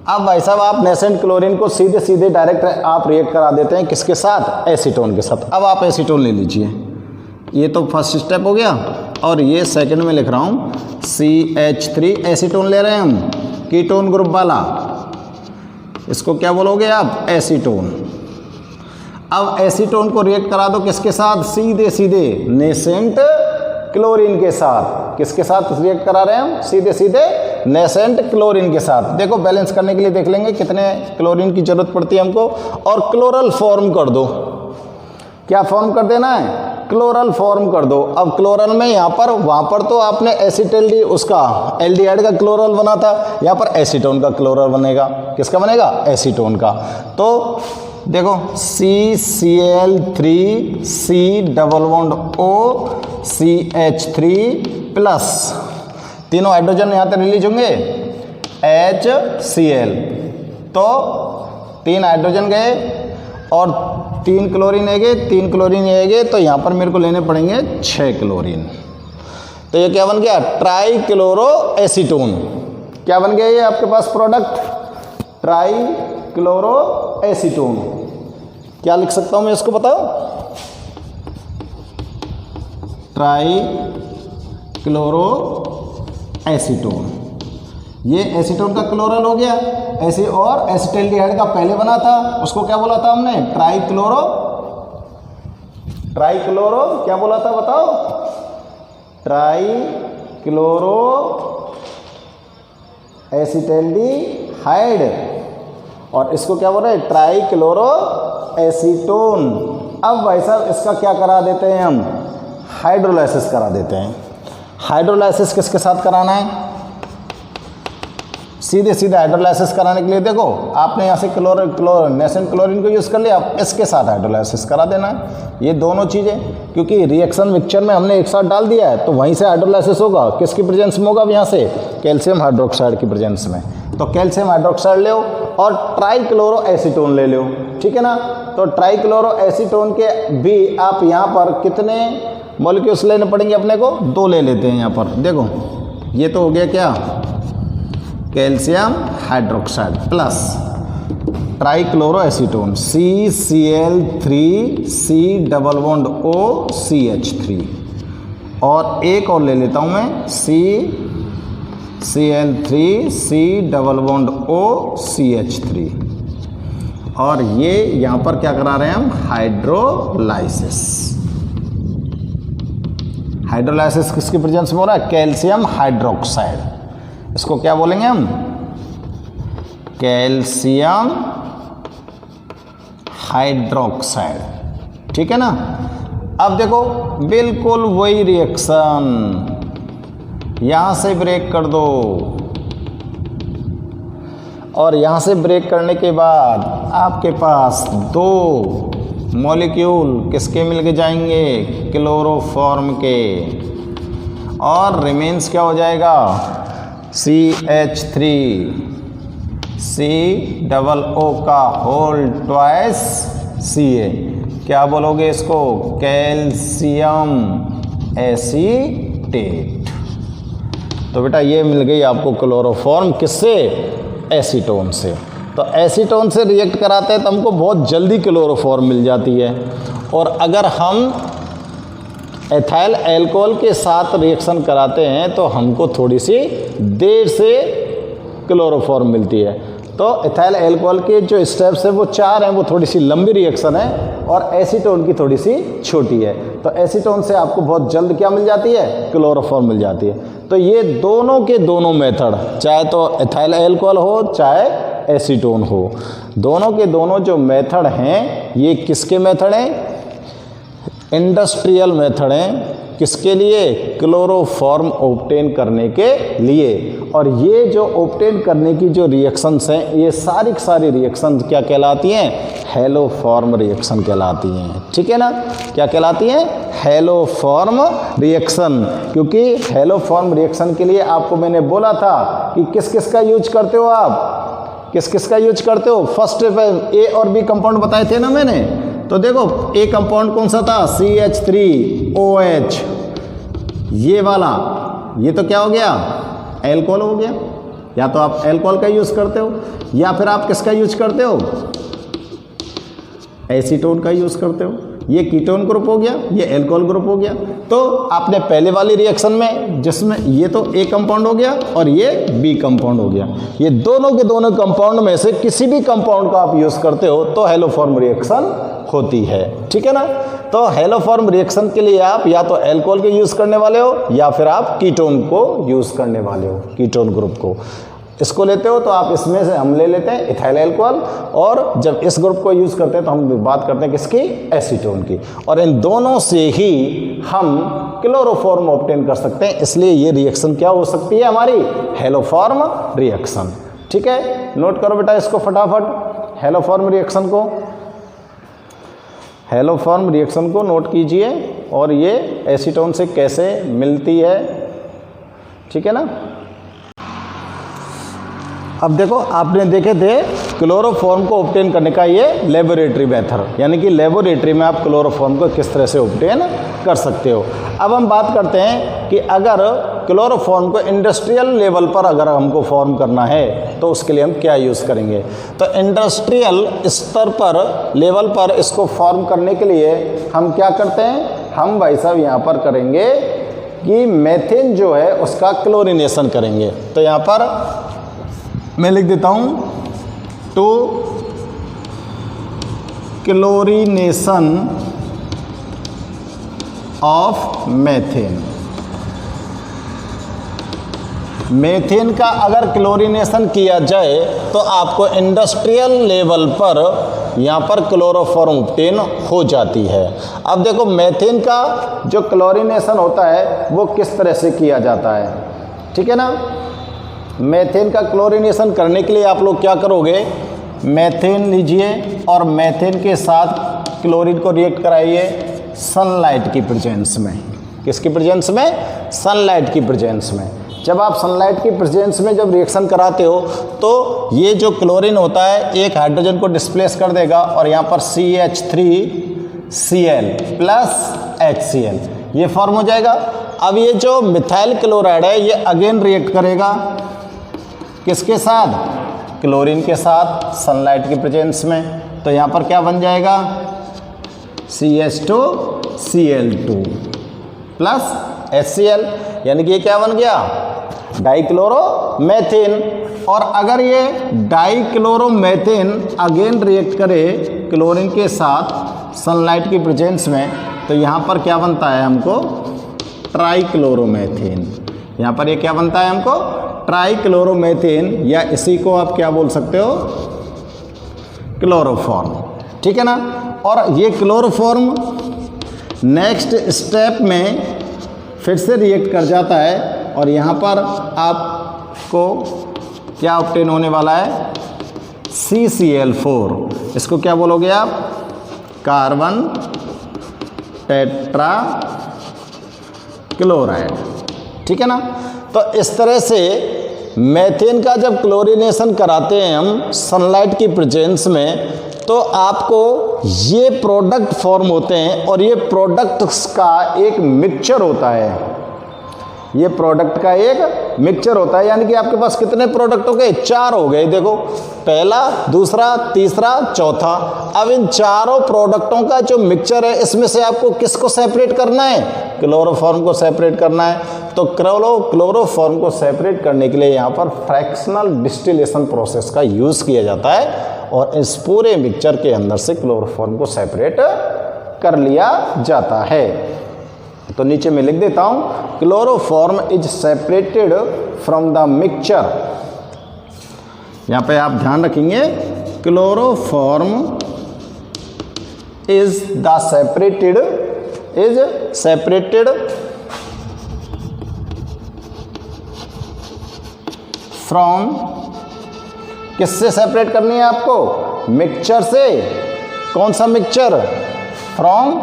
अब भाई साहब आप नेसेंट क्लोरीन को सीधे सीधे डायरेक्ट आप रिएक्ट करा देते हैं किसके साथ? एसीटोन के साथ। अब आप एसीटोन ले लीजिए, ये तो फर्स्ट स्टेप हो गया। और ये सेकंड में लिख रहा हूँ CH3 एसीटोन ले रहे हैं हम, कीटोन ग्रुप वाला। इसको क्या बोलोगे आप? एसीटोन। अब एसीटोन को रिएक्ट करा दो किसके साथ? सीधे सीधे नेसेंट क्लोरीन के साथ। किसके साथ रिएक्ट करा रहे हैं हम? सीधे सीधे नेसेंट क्लोरीन के साथ। देखो बैलेंस करने के लिए देख लेंगे कितने क्लोरीन की जरूरत पड़ती है हमको। और क्लोरल फॉर्म कर दो। क्या फॉर्म कर देना है? क्लोरल फॉर्म कर दो। अब क्लोरल में यहाँ पर, वहाँ पर तो आपने एसिटिल्डी उसका एल्डिहाइड का क्लोरल बना था, यहाँ पर एसीटोन का क्लोरल बनेगा। किसका बनेगा? एसीटोन का। तो देखो CCl3 C double bond O CH3 plus तीनों हाइड्रोजन यहाँ तक रिलीज होंगे HCl। तो 3 हाइड्रोजन गए और 3 क्लोरीन है गए, 3 क्लोरीन है गए, तो यहाँ पर मेरे को लेने पड़ेंगे 6 क्लोरीन। तो ये क्या बन गया? Try chloro acetone. क्या बन गया ये आपके पास प्रोडक्ट? Try chloro acetone. क्या लिख सकता हूँ मैं इसको बताओ? Trichloro acetone. ये एसीटोन का क्लोरल हो गया। ऐसे और एसिटिल्डिहाइड का पहले बना था, उसको क्या बोला था हमने? Try chloro. ट्राई क्लोरो क्या बोला था बताओ? Trichloro acetaldehyde. और इसको क्या बोल रहे हैं? Trichloro acetone. अब भाई साहब इसका क्या करा देते हैं हम? हाइड्रोलाइसिस करा देते हैं। हाइड्रोलाइसिस किसके साथ कराना है? सीधे सीधे हाइड्रोलाइसिस कराने के लिए देखो आपने यहाँ से नेसेंट क्लोरीन को यूज़ कर लिया, आप इसके साथ हाइड्रोलाइसिस करा देना है। ये दोनों चीज़ें, क्योंकि रिएक्शन मिक्सचर में हमने एक साथ डाल दिया है तो वहीं से हाइड्रोलाइसिस होगा। किसकी प्रेजेंस में होगा? अब यहाँ से कैल्शियम हाइड्रोक्साइड की प्रेजेंस में। तो कैल्शियम हाइड्रोक्साइड ले और ट्राइक्लोरो एसीटोन ले लो, ठीक है ना। तो ट्राइक्लोरो एसीटोन के भी आप यहाँ पर कितने मॉलिक्यूल्स लेने पड़ेंगे अपने को? 2 ले लेते हैं यहाँ पर। देखो ये तो हो गया क्या, calcium hydroxide plus trichloro acetone CCl3C double bond OCH3, और एक और ले लेता हूँ मैं CCl3C डबल बॉन्ड OCH3, और ये यहाँ पर क्या करा रहे हैं हम? हाइड्रोलाइसिस। हाइड्रोलाइसिस किसकी प्रेजेंस में हो रहा है? Calcium hydroxide. इसको क्या बोलेंगे हम? कैल्शियम हाइड्रोक्साइड, ठीक है ना। अब देखो बिल्कुल वही रिएक्शन, यहां से ब्रेक कर दो, और यहां से ब्रेक करने के बाद आपके पास 2 मॉलिक्यूल किसके मिल के जाएंगे? क्लोरोफॉर्म के, और रिमेन्स क्या हो जाएगा? CH3 C डबल O का होल ट्वाइस Ca। क्या बोलोगे इसको? Calcium acetate. तो बेटा ये मिल गई आपको क्लोरोफॉर्म, किससे? एसीटोन से। तो एसीटोन से रिएक्ट कराते हैं तो हमको बहुत जल्दी क्लोरोफॉर्म मिल जाती है, और अगर हम एथाइल अल्कोहल के साथ रिएक्शन कराते हैं तो हमको थोड़ी सी देर से क्लोरोफॉर्म मिलती है। तो एथाइल अल्कोहल के जो स्टेप्स हैं वो 4 हैं, वो थोड़ी सी लंबी रिएक्शन है, और एसीटोन की थोड़ी सी छोटी है। तो एसीटोन से आपको बहुत जल्द क्या मिल जाती है? क्लोरोफॉर्म मिल जाती है। तो ये दोनों के दोनों मेथड, चाहे तो एथाइल अल्कोहल हो चाहे एसीटोन हो, दोनों के दोनों जो मेथड हैं ये किसके मेथड हैं? इंडस्ट्रियल मेथड हैं। किसके लिए? क्लोरोफॉर्म ऑब्टेन करने के लिए। और ये जो ऑब्टेन करने की जो रिएक्शंस हैं, ये सारी की सारी रिएक्शंस क्या कहलाती हैं? हैलोफॉर्म रिएक्शन कहलाती हैं, ठीक है ना। क्या कहलाती हैं? Haloform reaction. क्योंकि हैलोफॉर्म रिएक्शन के लिए आपको मैंने बोला था कि किस किस का यूज करते हो आप? किस किस का यूज करते हो? फर्स्ट A और B कंपाउंड बताए थे ना मैंने। तो देखो A कंपाउंड कौन सा था? CH3OH, ये वाला, ये तो क्या हो गया? एल्कोहल हो गया। या तो आप एल्कोहल का यूज करते हो, या फिर आप किसका यूज करते हो? एसीटोन का यूज करते हो। ये कीटोन ग्रुप हो गया, ये एल्कोहल ग्रुप हो गया। तो आपने पहले वाली रिएक्शन में, जिसमें ये तो A कंपाउंड हो गया और ये B कंपाउंड हो गया, ये दोनों के दोनों कंपाउंड में से किसी भी कंपाउंड का आप यूज करते हो तो हैलोफॉर्म रिएक्शन होती है, ठीक है ना। तो हैलोफॉर्म रिएक्शन के लिए आप या तो एल्कोहल के यूज करने वाले हो, या फिर आप कीटोन को यूज करने वाले हो, कीटोन ग्रुप को। इसको लेते हो तो आप इसमें से हम ले लेते हैं इथाइल अल्कोहल, और जब इस ग्रुप को यूज़ करते हैं तो हम बात करते हैं किसकी? एसीटोन की। और इन दोनों से ही हम क्लोरोफॉर्म ऑब्टेन कर सकते हैं। इसलिए ये रिएक्शन क्या हो सकती है हमारी? हैलोफॉर्म रिएक्शन, ठीक है। नोट करो बेटा इसको फटाफट, हैलोफॉर्म रिएक्शन को, हैलोफॉर्म रिएक्शन को नोट कीजिए, और ये एसीटोन से कैसे मिलती है, ठीक है ना। अब देखो आपने देखे थे क्लोरोफॉर्म को ऑब्टेन करने का ये लेबोरेटरी मेथड, यानी कि लेबोरेटरी में आप क्लोरोफॉर्म को किस तरह से ऑब्टेन कर सकते हो। अब हम बात करते हैं कि अगर क्लोरोफॉर्म को इंडस्ट्रियल लेवल पर अगर हमको फॉर्म करना है तो उसके लिए हम क्या यूज़ करेंगे। तो इंडस्ट्रियल स्तर पर, लेवल पर इसको फॉर्म करने के लिए हम क्या करते हैं? हम भाई साहब यहाँ पर करेंगे कि मेथेन जो है उसका क्लोरीनेशन करेंगे। तो यहाँ पर मैं लिख देता हूँ to chlorination of methane. Methane का अगर क्लोरीनेशन किया जाए तो आपको इंडस्ट्रियल लेवल पर यहाँ पर क्लोरोफॉर्म ऑब्टेन हो जाती है। अब देखो मेथेन का जो क्लोरीनेशन होता है वो किस तरह से किया जाता है, ठीक है ना। मेथेन का क्लोरीनेशन करने के लिए आप लोग क्या करोगे, मेथेन लीजिए और मेथेन के साथ क्लोरीन को रिएक्ट कराइए सनलाइट की प्रेजेंस में। किसकी प्रेजेंस में? सनलाइट की प्रेजेंस में। जब आप सनलाइट की प्रेजेंस में जब रिएक्शन कराते हो तो ये जो क्लोरीन होता है एक हाइड्रोजन को डिस्प्लेस कर देगा और यहाँ पर CH3Cl प्लस HCl ये फॉर्म हो जाएगा। अब ये जो मिथाइल क्लोराइड है ये अगेन रिएक्ट करेगा किसके साथ? क्लोरीन के साथ सनलाइट की प्रेजेंस में। तो यहाँ पर क्या बन जाएगा? CH2Cl2 प्लस HCl, यानी कि ये क्या बन गया? डाइक्लोरोमेथेन। और अगर ये डाइक्लोरोमेथेन अगेन रिएक्ट करे क्लोरीन के साथ सनलाइट की प्रेजेंस में तो यहाँ पर क्या बनता है हमको? ट्राइक्लोरोमेथेन। यहाँ पर ये क्या बनता है हमको? ट्राइक्लोरोमेथेन, या इसी को आप क्या बोल सकते हो? क्लोरोफॉर्म। ठीक है ना। और ये क्लोरोफॉर्म नेक्स्ट स्टेप में फिर से रिएक्ट कर जाता है और यहाँ पर आपको क्या ऑब्टेन होने वाला है? CCl4। इसको क्या बोलोगे आप? Carbon tetra chloride. ठीक है ना। तो इस तरह से मेथेन का जब क्लोरीनेशन कराते हैं हम सनलाइट की प्रेजेंस में तो आपको ये प्रोडक्ट फॉर्म होते हैं और ये प्रोडक्ट्स का एक मिक्सचर होता है। ये प्रोडक्ट का एक मिक्सचर होता है, यानी कि आपके पास कितने प्रोडक्ट हो गए? 4 हो गए। देखो, पहला, दूसरा, तीसरा, चौथा। अब इन चारों प्रोडक्टों का जो मिक्सचर है इसमें से आपको किसको सेपरेट करना है? क्लोरोफॉर्म को सेपरेट करना है। तो क्लोरोफॉर्म को सेपरेट करने के लिए यहाँ पर फ्रैक्शनल डिस्टिलेशन प्रोसेस का यूज़ किया जाता है और इस पूरे मिक्सचर के अंदर से क्लोरोफॉर्म को सेपरेट कर लिया जाता है। तो नीचे में लिख देता हूँ, chloroform is separated from the mixture. यहाँ पे आप ध्यान रखेंगे, क्लोरोफॉर्म इज सेपरेटेड फ्रॉम, किससे सेपरेट करनी है आपको? मिक्सचर से। कौन सा मिक्सचर? फ्रॉम,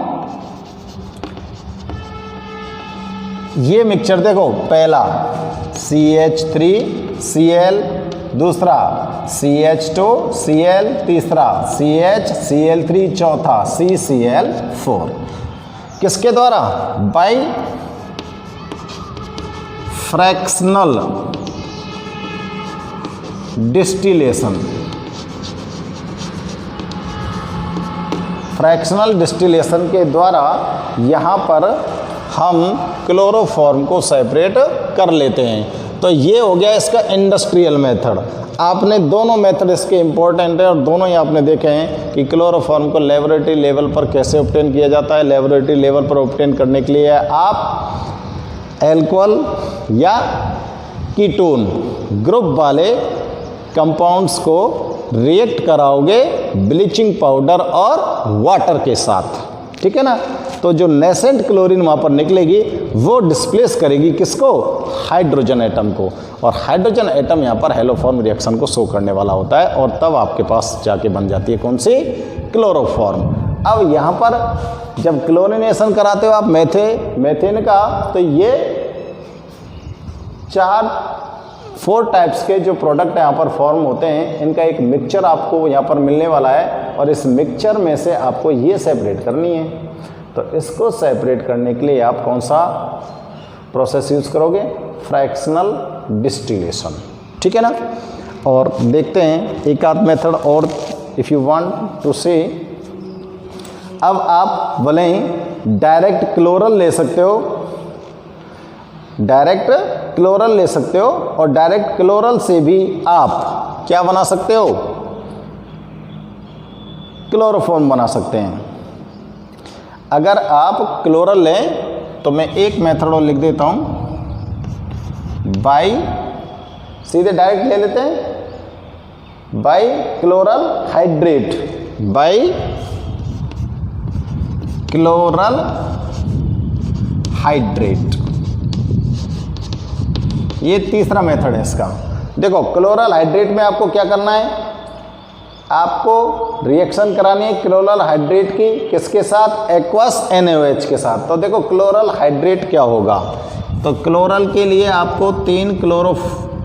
ये मिक्सचर देखो, पहला CH3Cl, दूसरा CH2Cl, तीसरा CHCl3, चौथा CCl4। किसके द्वारा? By fractional distillation. Fractional distillation के द्वारा यहाँ पर हम क्लोरोफॉर्म को सेपरेट कर लेते हैं। तो ये हो गया इसका इंडस्ट्रियल मेथड। आपने दोनों मेथड इसके इम्पोर्टेंट है और दोनों ही आपने देखे हैं कि क्लोरोफॉर्म को लेबोरेटरी लेवल पर कैसे ऑब्टेन किया जाता है। लेबोरेटरी लेवल पर ऑब्टेन करने के लिए आप एल्कोहल या कीटोन ग्रुप वाले कंपाउंड्स को रिएक्ट कराओगे ब्लीचिंग पाउडर और वाटर के साथ। ठीक है ना। तो जो नेसेंट क्लोरीन वहाँ पर निकलेगी वो डिस्प्लेस करेगी किसको? हाइड्रोजन एटम को। और हाइड्रोजन एटम यहाँ पर हेलोफॉर्म रिएक्शन को शो करने वाला होता है और तब आपके पास जाके बन जाती है कौन सी? क्लोरोफॉर्म। अब यहाँ पर जब क्लोरीनेशन कराते हो आप मेथेन का, तो ये 4 टाइप्स के जो प्रोडक्ट यहाँ पर फॉर्म होते हैं, इनका एक मिक्सचर आपको यहाँ पर मिलने वाला है और इस मिक्सचर में से आपको ये सेपरेट करनी है। तो इसको सेपरेट करने के लिए आप कौन सा प्रोसेस यूज़ करोगे? Fractional distillation. ठीक है ना। और देखते हैं एक आध मेथड और, इफ़ यू वांट टू सी। अब आप भले ही डायरेक्ट क्लोरल ले सकते हो, और डायरेक्ट क्लोरल से भी आप क्या बना सकते हो? क्लोरोफॉर्म बना सकते हैं। अगर आप क्लोरल लें तो मैं एक मेथड और लिख देता हूँ, बाई, सीधे डायरेक्ट ले लेते हैं, by chloral hydrate, by chloral hydrate. ये तीसरा मेथड है इसका। देखो क्लोरल हाइड्रेट में आपको क्या करना है, आपको रिएक्शन करानी है क्लोरल हाइड्रेट की किसके साथ, एक्वस NaOH के साथ। तो देखो क्लोरल हाइड्रेट क्या होगा, तो क्लोरल के लिए आपको 3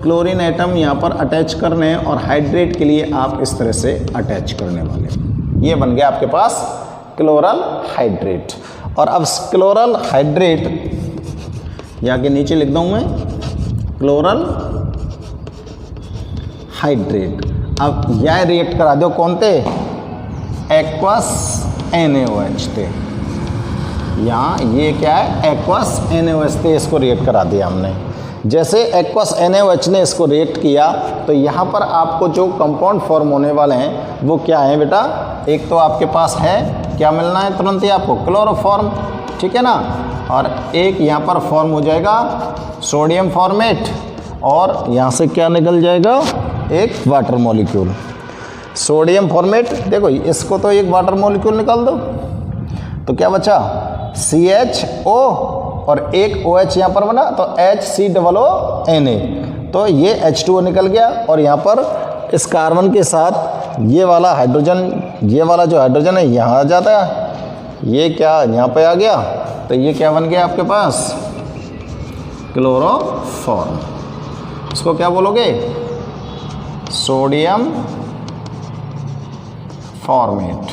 क्लोरीन एटम यहाँ पर अटैच करने हैं और हाइड्रेट के लिए आप इस तरह से अटैच करने वाले। ये बन गया आपके पास क्लोरल हाइड्रेट। और अब क्लोरल हाइड्रेट यहाँ के नीचे लिख दूँ मैं क्लोरल हाइड्रेट। अब यह रिएक्ट करा दो कौन थे, एक्वस NaOH थे। यहाँ ये क्या है, एक्वस NaOH थे, इसको रिएक्ट करा दिया हमने। जैसे एक्वस NaOH ने इसको रिएक्ट किया तो यहाँ पर आपको जो कंपाउंड फॉर्म होने वाले हैं वो क्या है बेटा, एक तो आपके पास है क्या मिलना है तुरंत ही आपको, क्लोरोफॉर्म, ठीक है ना, और एक यहाँ पर फॉर्म हो जाएगा सोडियम फॉर्मेट, और यहाँ से क्या निकल जाएगा, एक वाटर मॉलिक्यूल सोडियम फॉर्मेट। देखो इसको तो एक वाटर मॉलिक्यूल निकाल दो तो क्या बचा, CHO और एक OH यहाँ पर बना तो HCOONA, तो ये H2O निकल गया। और यहाँ पर इस कार्बन के साथ ये वाला हाइड्रोजन, ये वाला जो हाइड्रोजन है यहाँ आ जाता है, ये क्या यहाँ पे आ गया, तो ये क्या बन गया आपके पास, क्लोरोफॉर्म। इसको क्या बोलोगे, सोडियम फॉर्मेट,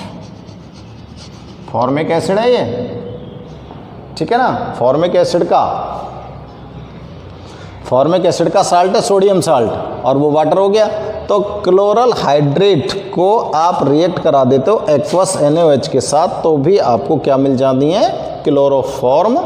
फॉर्मिक एसिड है ये, ठीक है ना, फॉर्मिक एसिड का साल्ट है सोडियम साल्ट, और वो वाटर हो गया। तो क्लोरल हाइड्रेट को आप रिएक्ट करा देते हो एक्वस NaOH के साथ तो भी आपको क्या मिल जाती है, क्लोरोफॉर्म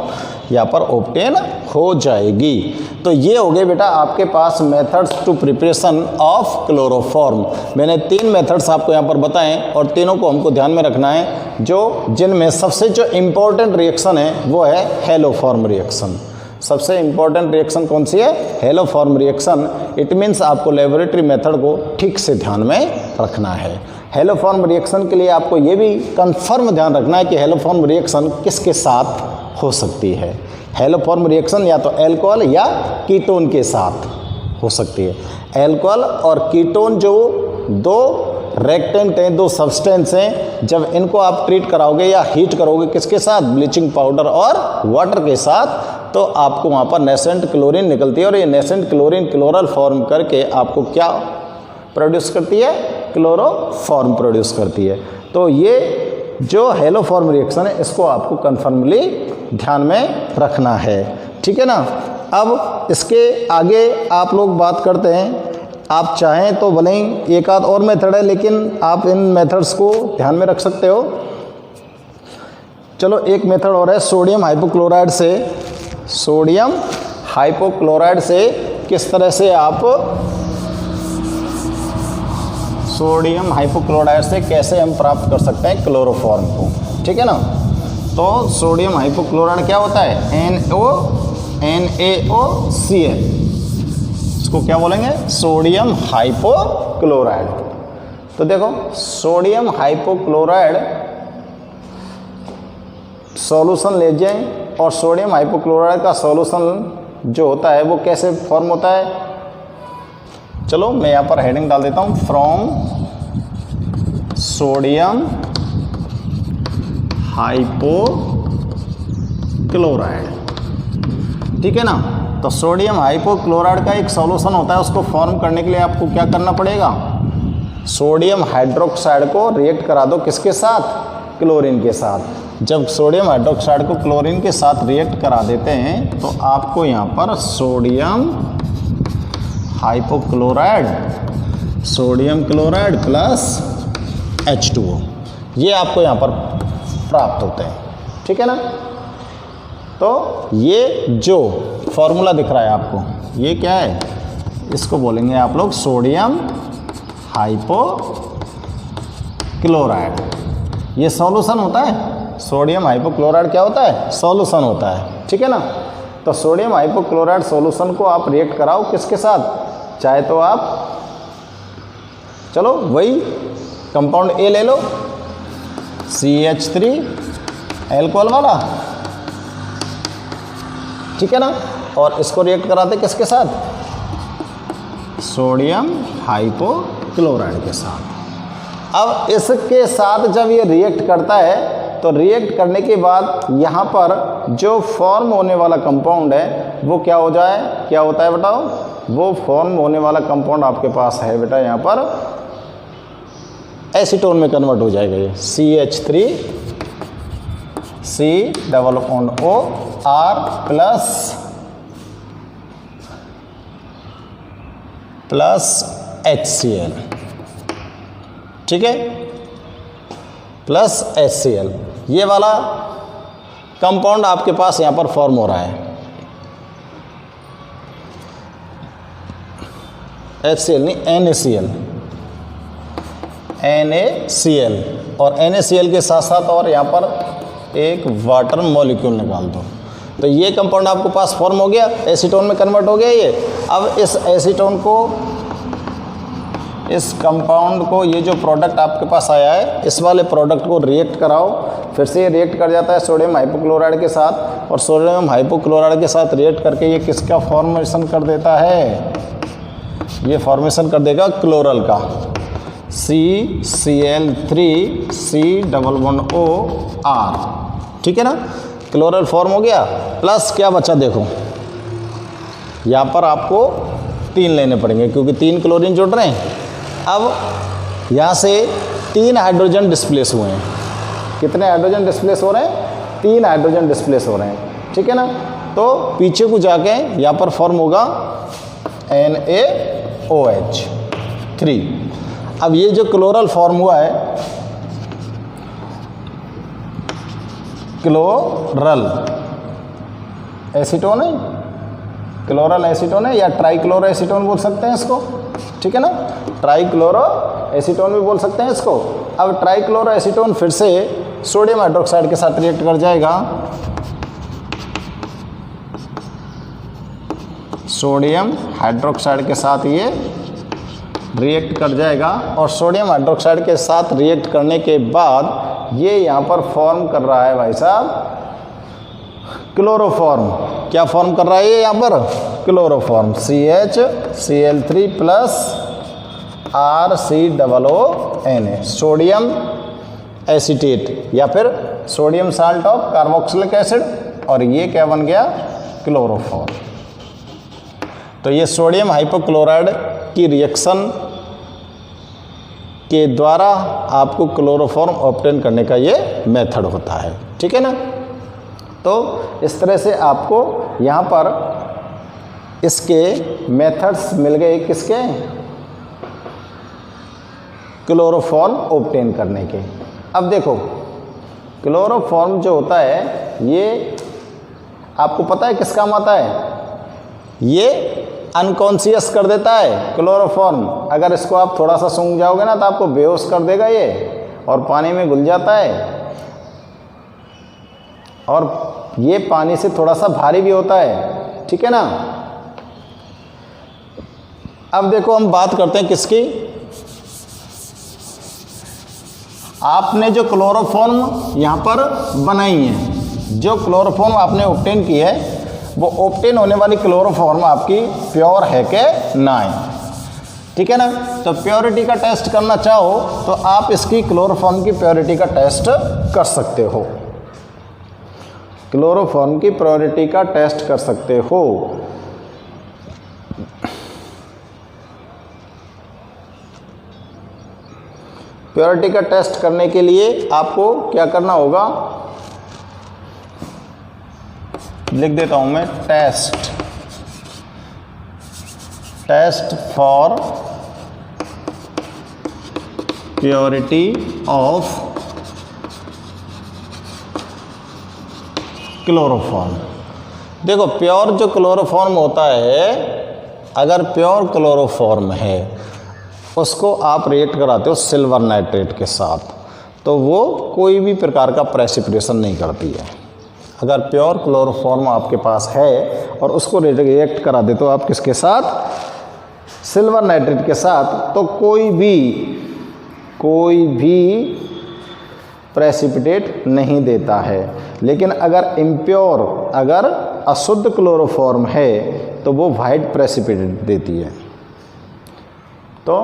यहाँ पर ऑब्टेन हो जाएगी। तो ये हो गए बेटा आपके पास methods to preparation of chloroform. मैंने 3 मेथड्स आपको यहाँ पर बताएं और तीनों को हमको ध्यान में रखना है, जिनमें सबसे जो इम्पोर्टेंट रिएक्शन है वो है हेलोफॉर्म रिएक्शन। सबसे इम्पोर्टेंट रिएक्शन कौन सी है, हेलोफॉर्म रिएक्शन। इट मीन्स आपको लेबोरेटरी मेथड को ठीक से ध्यान में रखना है। हेलोफॉर्म रिएक्शन के लिए आपको ये भी कंफर्म ध्यान रखना है कि हेलोफॉर्म रिएक्शन किसके साथ हो सकती है। हेलोफॉर्म रिएक्शन या तो अल्कोहल या कीटोन के साथ हो सकती है। अल्कोहल और कीटोन जो 2 रिएक्टेंट हैं, 2 सब्सटेंस हैं, जब इनको आप ट्रीट कराओगे या हीट करोगे किसके साथ, ब्लीचिंग पाउडर और वाटर के साथ, तो आपको वहाँ पर नेसेंट क्लोरीन निकलती है और ये नेसेंट क्लोरीन क्लोरल फॉर्म करके आपको क्या प्रोड्यूस करती है, क्लोरोफॉर्म प्रोड्यूस करती है। तो ये जो हेलोफॉर्म रिएक्शन है इसको आपको कन्फर्मली ध्यान में रखना है, ठीक है ना। अब इसके आगे आप लोग बात करते हैं, आप चाहें तो भले ही एक आध और मेथड है लेकिन आप इन मेथड्स को ध्यान में रख सकते हो। चलो एक मेथड और है सोडियम हाइपोक्लोराइड से किस तरह से आप सोडियम हाइपोक्लोराइड से कैसे हम प्राप्त कर सकते हैं क्लोरोफॉर्म को, ठीक है ना। तो सोडियम हाइपोक्लोराइड क्या होता है, NaOCl, इसको क्या बोलेंगे, सोडियम हाइपोक्लोराइड। तो देखो सोडियम हाइपोक्लोराइड सॉल्यूशन ले जाएं और सोडियम हाइपोक्लोराइड का सॉल्यूशन जो होता है वो कैसे फॉर्म होता है, चलो मैं यहाँ पर हेडिंग डाल देता हूँ, फ्रॉम सोडियम हाइपोक्लोराइड, ठीक है ना। तो सोडियम हाइपोक्लोराइड का एक सॉल्यूशन होता है, उसको फॉर्म करने के लिए आपको क्या करना पड़ेगा, सोडियम हाइड्रोक्साइड को रिएक्ट करा दो किसके साथ, क्लोरीन के साथ। जब सोडियम हाइड्रोक्साइड को क्लोरीन के साथ रिएक्ट करा देते हैं तो आपको यहाँ पर सोडियम क्लोराइड प्लस H2O ये आपको यहाँ पर प्राप्त होते हैं, ठीक है ना। तो ये जो फॉर्मूला दिख रहा है आपको, ये क्या है, इसको बोलेंगे आप लोग सोडियम हाइपोक्लोराइड। ये सॉल्यूशन होता है, सोडियम हाइपोक्लोराइड क्या होता है, सॉल्यूशन होता है, ठीक है ना। तो सोडियम हाइपोक्लोराइड सॉल्यूशन को आप रिएक्ट कराओ किसके साथ, चाहे तो आप चलो वही कंपाउंड ए ले लो, CH3 अल्कोहल वाला, ठीक है ना, और इसको रिएक्ट कराते किसके साथ, सोडियम हाइपोक्लोराइड के साथ। अब इसके साथ जब ये रिएक्ट करता है तो रिएक्ट करने के बाद यहाँ पर जो फॉर्म होने वाला कंपाउंड है वो क्या होता है बताओ? वो फॉर्म होने वाला कंपाउंड आपके पास है बेटा यहाँ पर एसीटोन में कन्वर्ट हो जाएगा। ये CH3 COOR प्लस HCl, ठीक है, प्लस HCl। ये वाला कंपाउंड आपके पास यहाँ पर फॉर्म हो रहा है। HCl नहीं, NaCl और NaCl के साथ साथ और यहाँ पर एक वाटर मॉलिक्यूल निकाल दो तो ये कंपाउंड आपके पास फॉर्म हो गया, एसीटोन में कन्वर्ट हो गया ये। अब इस एसीटोन को, इस कंपाउंड को, ये जो प्रोडक्ट आपके पास आया है इस वाले प्रोडक्ट को रिएक्ट कराओ, फिर से ये रिएक्ट कर जाता है सोडियम हाइपोक्लोराइड के साथ, और सोडियम हाइपोक्लोराइड के साथ रिएक्ट करके ये किसका फॉर्मेशन कर देता है? ये फॉर्मेशन कर देगा क्लोरल का, CCl3COOR, ठीक है ना, क्लोरल फॉर्म हो गया। प्लस क्या बचा देखो, यहाँ पर आपको 3 लेने पड़ेंगे क्योंकि 3 क्लोरीन जुड़ रहे हैं। अब यहाँ से 3 हाइड्रोजन डिस्प्लेस हुए हैं। कितने हाइड्रोजन डिस्प्लेस हो रहे हैं? 3 हाइड्रोजन डिस्प्लेस हो रहे हैं, ठीक है ना। तो पीछे को जाके यहाँ पर फॉर्म होगा NaOH3। अब ये जो क्लोरल फॉर्म हुआ है, क्लोरल एसीटोन है, क्लोरल एसीटोन है या ट्राइक्लोरो एसीटोन बोल सकते हैं इसको, ठीक है ना, ट्राइक्लोरो एसीटोन भी बोल सकते हैं इसको। अब ट्राइक्लोरो एसीटोन फिर से सोडियम हाइड्रोक्साइड के साथ रिएक्ट कर जाएगा, सोडियम हाइड्रोक्साइड के साथ ये रिएक्ट कर जाएगा, और सोडियम हाइड्रोक्साइड के साथ रिएक्ट करने के बाद ये यहाँ पर फॉर्म कर रहा है भाई साहब क्लोरोफॉर्म। क्या फॉर्म कर रहा है ये यहाँ पर? Chloroform, CHCl3 plus RCOONA, sodium acetate या फिर sodium salt of carboxylic acid, और ये क्या बन गया? क्लोरोफॉर्म। तो ये सोडियम हाइपोक्लोराइड की रिएक्शन के द्वारा आपको क्लोरोफॉर्म ऑब्टेन करने का ये मेथड होता है, ठीक है ना। तो इस तरह से आपको यहाँ पर इसके मेथड्स मिल गए, किसके? क्लोरोफॉर्म ऑब्टेन करने के। अब देखो क्लोरोफॉर्म जो होता है ये आपको पता है किस काम आता है? ये अनकॉन्शियस कर देता है क्लोरोफॉर्म। अगर इसको आप थोड़ा सा सूंघ जाओगे ना तो आपको बेहोश कर देगा ये, और पानी में घुल जाता है, और ये पानी से थोड़ा सा भारी भी होता है, ठीक है ना। अब देखो हम बात करते हैं किसकी? आपने जो क्लोरोफॉर्म यहाँ पर बनाई है, जो क्लोरोफॉर्म आपने ऑब्टेन की है, वो ऑब्टेन होने वाली क्लोरोफॉर्म आपकी प्योर है कि ना है, ठीक है ना। तो प्योरिटी का टेस्ट करना चाहो तो आप इसकी क्लोरोफॉर्म की प्योरिटी का टेस्ट कर सकते हो, क्लोरोफॉर्म की प्योरिटी का टेस्ट कर सकते हो। प्योरिटी का टेस्ट करने के लिए आपको क्या करना होगा? लिख देता हूं मैं, test for purity of chloroform. देखो प्योर जो क्लोरोफॉर्म होता है, अगर प्योर क्लोरोफॉर्म है उसको आप रिएक्ट कराते हो सिल्वर नाइट्रेट के साथ, तो वो कोई भी प्रकार का प्रेसिपिटेशन नहीं करती है। अगर प्योर क्लोरोफॉर्म आपके पास है और उसको रिएक्ट करा दे तो आप किसके साथ? सिल्वर नाइट्रेट के साथ, तो कोई भी प्रेसिपिटेट नहीं देता है। लेकिन अगर इम्प्योर, अगर अशुद्ध क्लोरोफॉर्म है तो वो वाइट प्रेसिपिटेट देती है, तो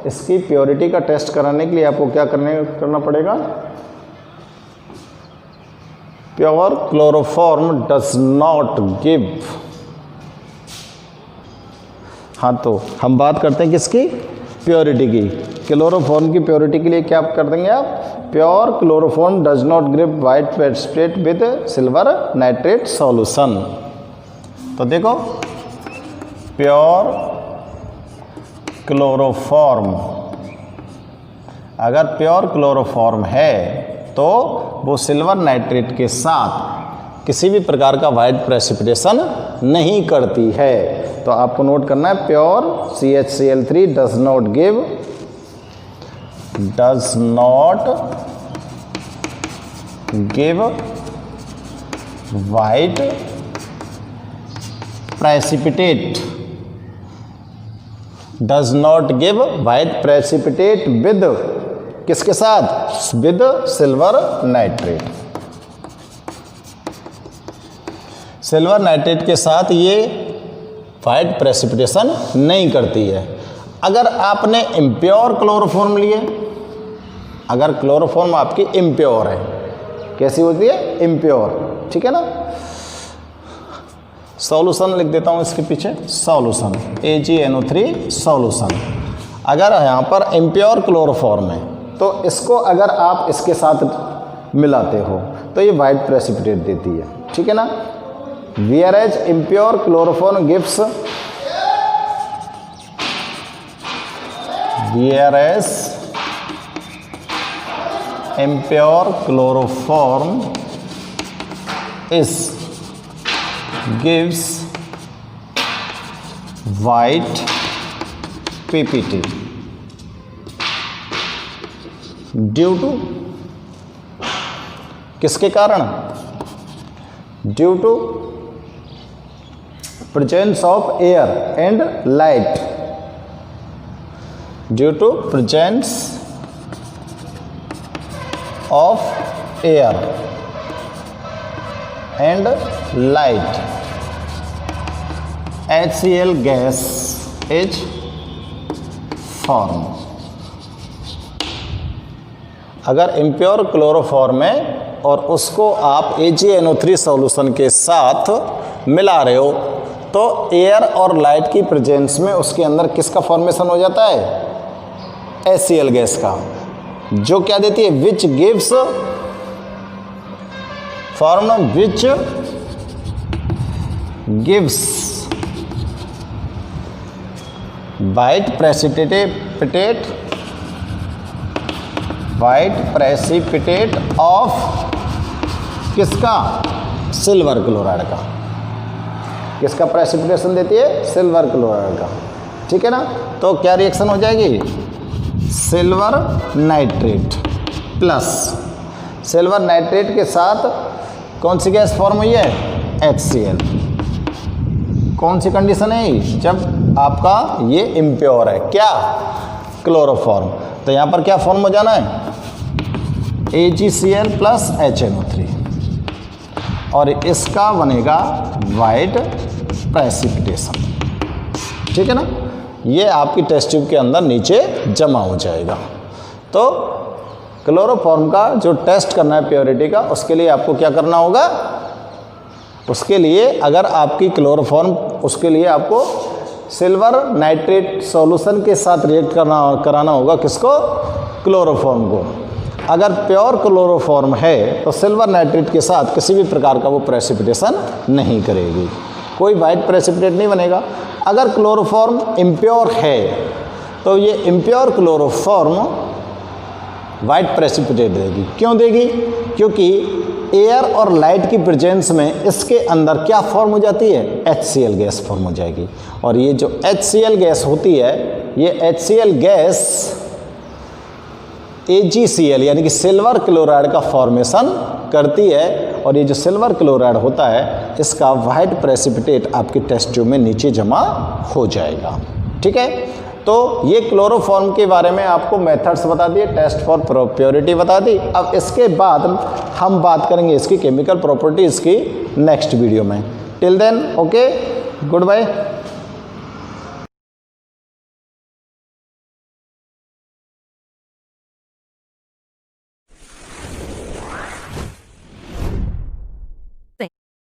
इसकी प्योरिटी का टेस्ट कराने के लिए आपको क्या करना पड़ेगा, pure chloroform does not give. हाँ, तो हम बात करते हैं किसकी, प्योरिटी की। क्लोरोफॉर्म की प्योरिटी के लिए क्या कर देंगे आप, pure chloroform does not give white precipitate with silver nitrate solution. तो देखो, प्योर क्लोरोफॉर्म, अगर प्योर क्लोरोफॉर्म है तो वो सिल्वर नाइट्रेट के साथ किसी भी प्रकार का वाइट प्रेसिपिटेशन नहीं करती है। तो आपको नोट करना है, pure CHCl3 does not give white precipitate, does not give white precipitate with किसके साथ, with silver nitrate. Silver nitrate के साथ ये वाइट प्रेसिपिटेशन नहीं करती है। अगर आपने इम्प्योर क्लोरोफॉर्म लिए, अगर क्लोरोफॉर्म आपकी इम्प्योर है, कैसी होती है, इम्प्योर, ठीक है ना। सॉल्यूशन लिख देता हूँ इसके पीछे, सॉल्यूशन AgNO3 सॉल्यूशन। अगर यहाँ पर इम्प्योर क्लोरोफॉर्म है तो इसको अगर आप इसके साथ मिलाते हो तो ये वाइट प्रेसिपिटेट देती है, ठीक है ना। Whereas impure chloroform gives, whereas impure chloroform gives white PPT due to, किसके कारण, due to presence of air and light, due to presence of air and light, HCl gas is formed। अगर impure chloroform है और उसको आप AgNO3 solution के साथ मिला रहे हो तो एयर और लाइट की प्रेजेंस में उसके अंदर किसका फॉर्मेशन हो जाता है, HCl गैस का, जो क्या देती है, which gives form, which gives white precipitate of किसका, सिल्वर क्लोराइड का। किसका प्रेसिपिटेशन देती है, सिल्वर क्लोराइड का, ठीक है ना। तो क्या रिएक्शन हो जाएगी, silver nitrate plus silver nitrate के साथ कौन सी गैस फॉर्म हुई है, HCl। कौन सी कंडीशन है, जब आपका ये इम्प्योर है, क्या, क्लोरोफॉर्म। तो यहाँ पर क्या फॉर्म हो जाना है, AgCl प्लस HNO3 और इसका बनेगा वाइट प्रेसिपिटेशन, ठीक है ना। ये आपकी टेस्ट ट्यूब के अंदर नीचे जमा हो जाएगा। तो क्लोरोफॉर्म का जो टेस्ट करना है प्योरिटी का, उसके लिए आपको क्या करना होगा, उसके लिए अगर आपकी क्लोरोफॉर्म, उसके लिए आपको सिल्वर नाइट्रेट सॉल्यूशन के साथ रिएक्ट कराना होगा, किसको, क्लोरोफॉर्म को। अगर प्योर क्लोरोफॉर्म है तो सिल्वर नाइट्रेट के साथ किसी भी प्रकार का वो प्रेसिपिटेशन नहीं करेगी, कोई वाइट प्रेसिपिटेट नहीं बनेगा। अगर क्लोरोफॉर्म इम्प्योर है तो ये इम्प्योर क्लोरोफॉर्म वाइट प्रेसिपिटेट देगी। क्यों देगी, क्योंकि एयर और लाइट की प्रेजेंस में इसके अंदर क्या फॉर्म हो जाती है, HCl गैस फॉर्म हो जाएगी। और ये जो HCl गैस होती है, ये HCl गैस AgCl यानी कि सिल्वर क्लोराइड का फॉर्मेशन करती है। और ये जो सिल्वर क्लोराइड होता है, इसका वाइट प्रेसिपिटेट आपकी टेस्ट ट्यूब में नीचे जमा हो जाएगा, ठीक है। तो ये क्लोरोफॉर्म के बारे में आपको मेथड्स बता दिए, टेस्ट फॉर प्योरिटी बता दी। अब इसके बाद हम बात करेंगे इसकी केमिकल प्रॉपर्टीज़ की नेक्स्ट वीडियो में। Till then, okay, good bye.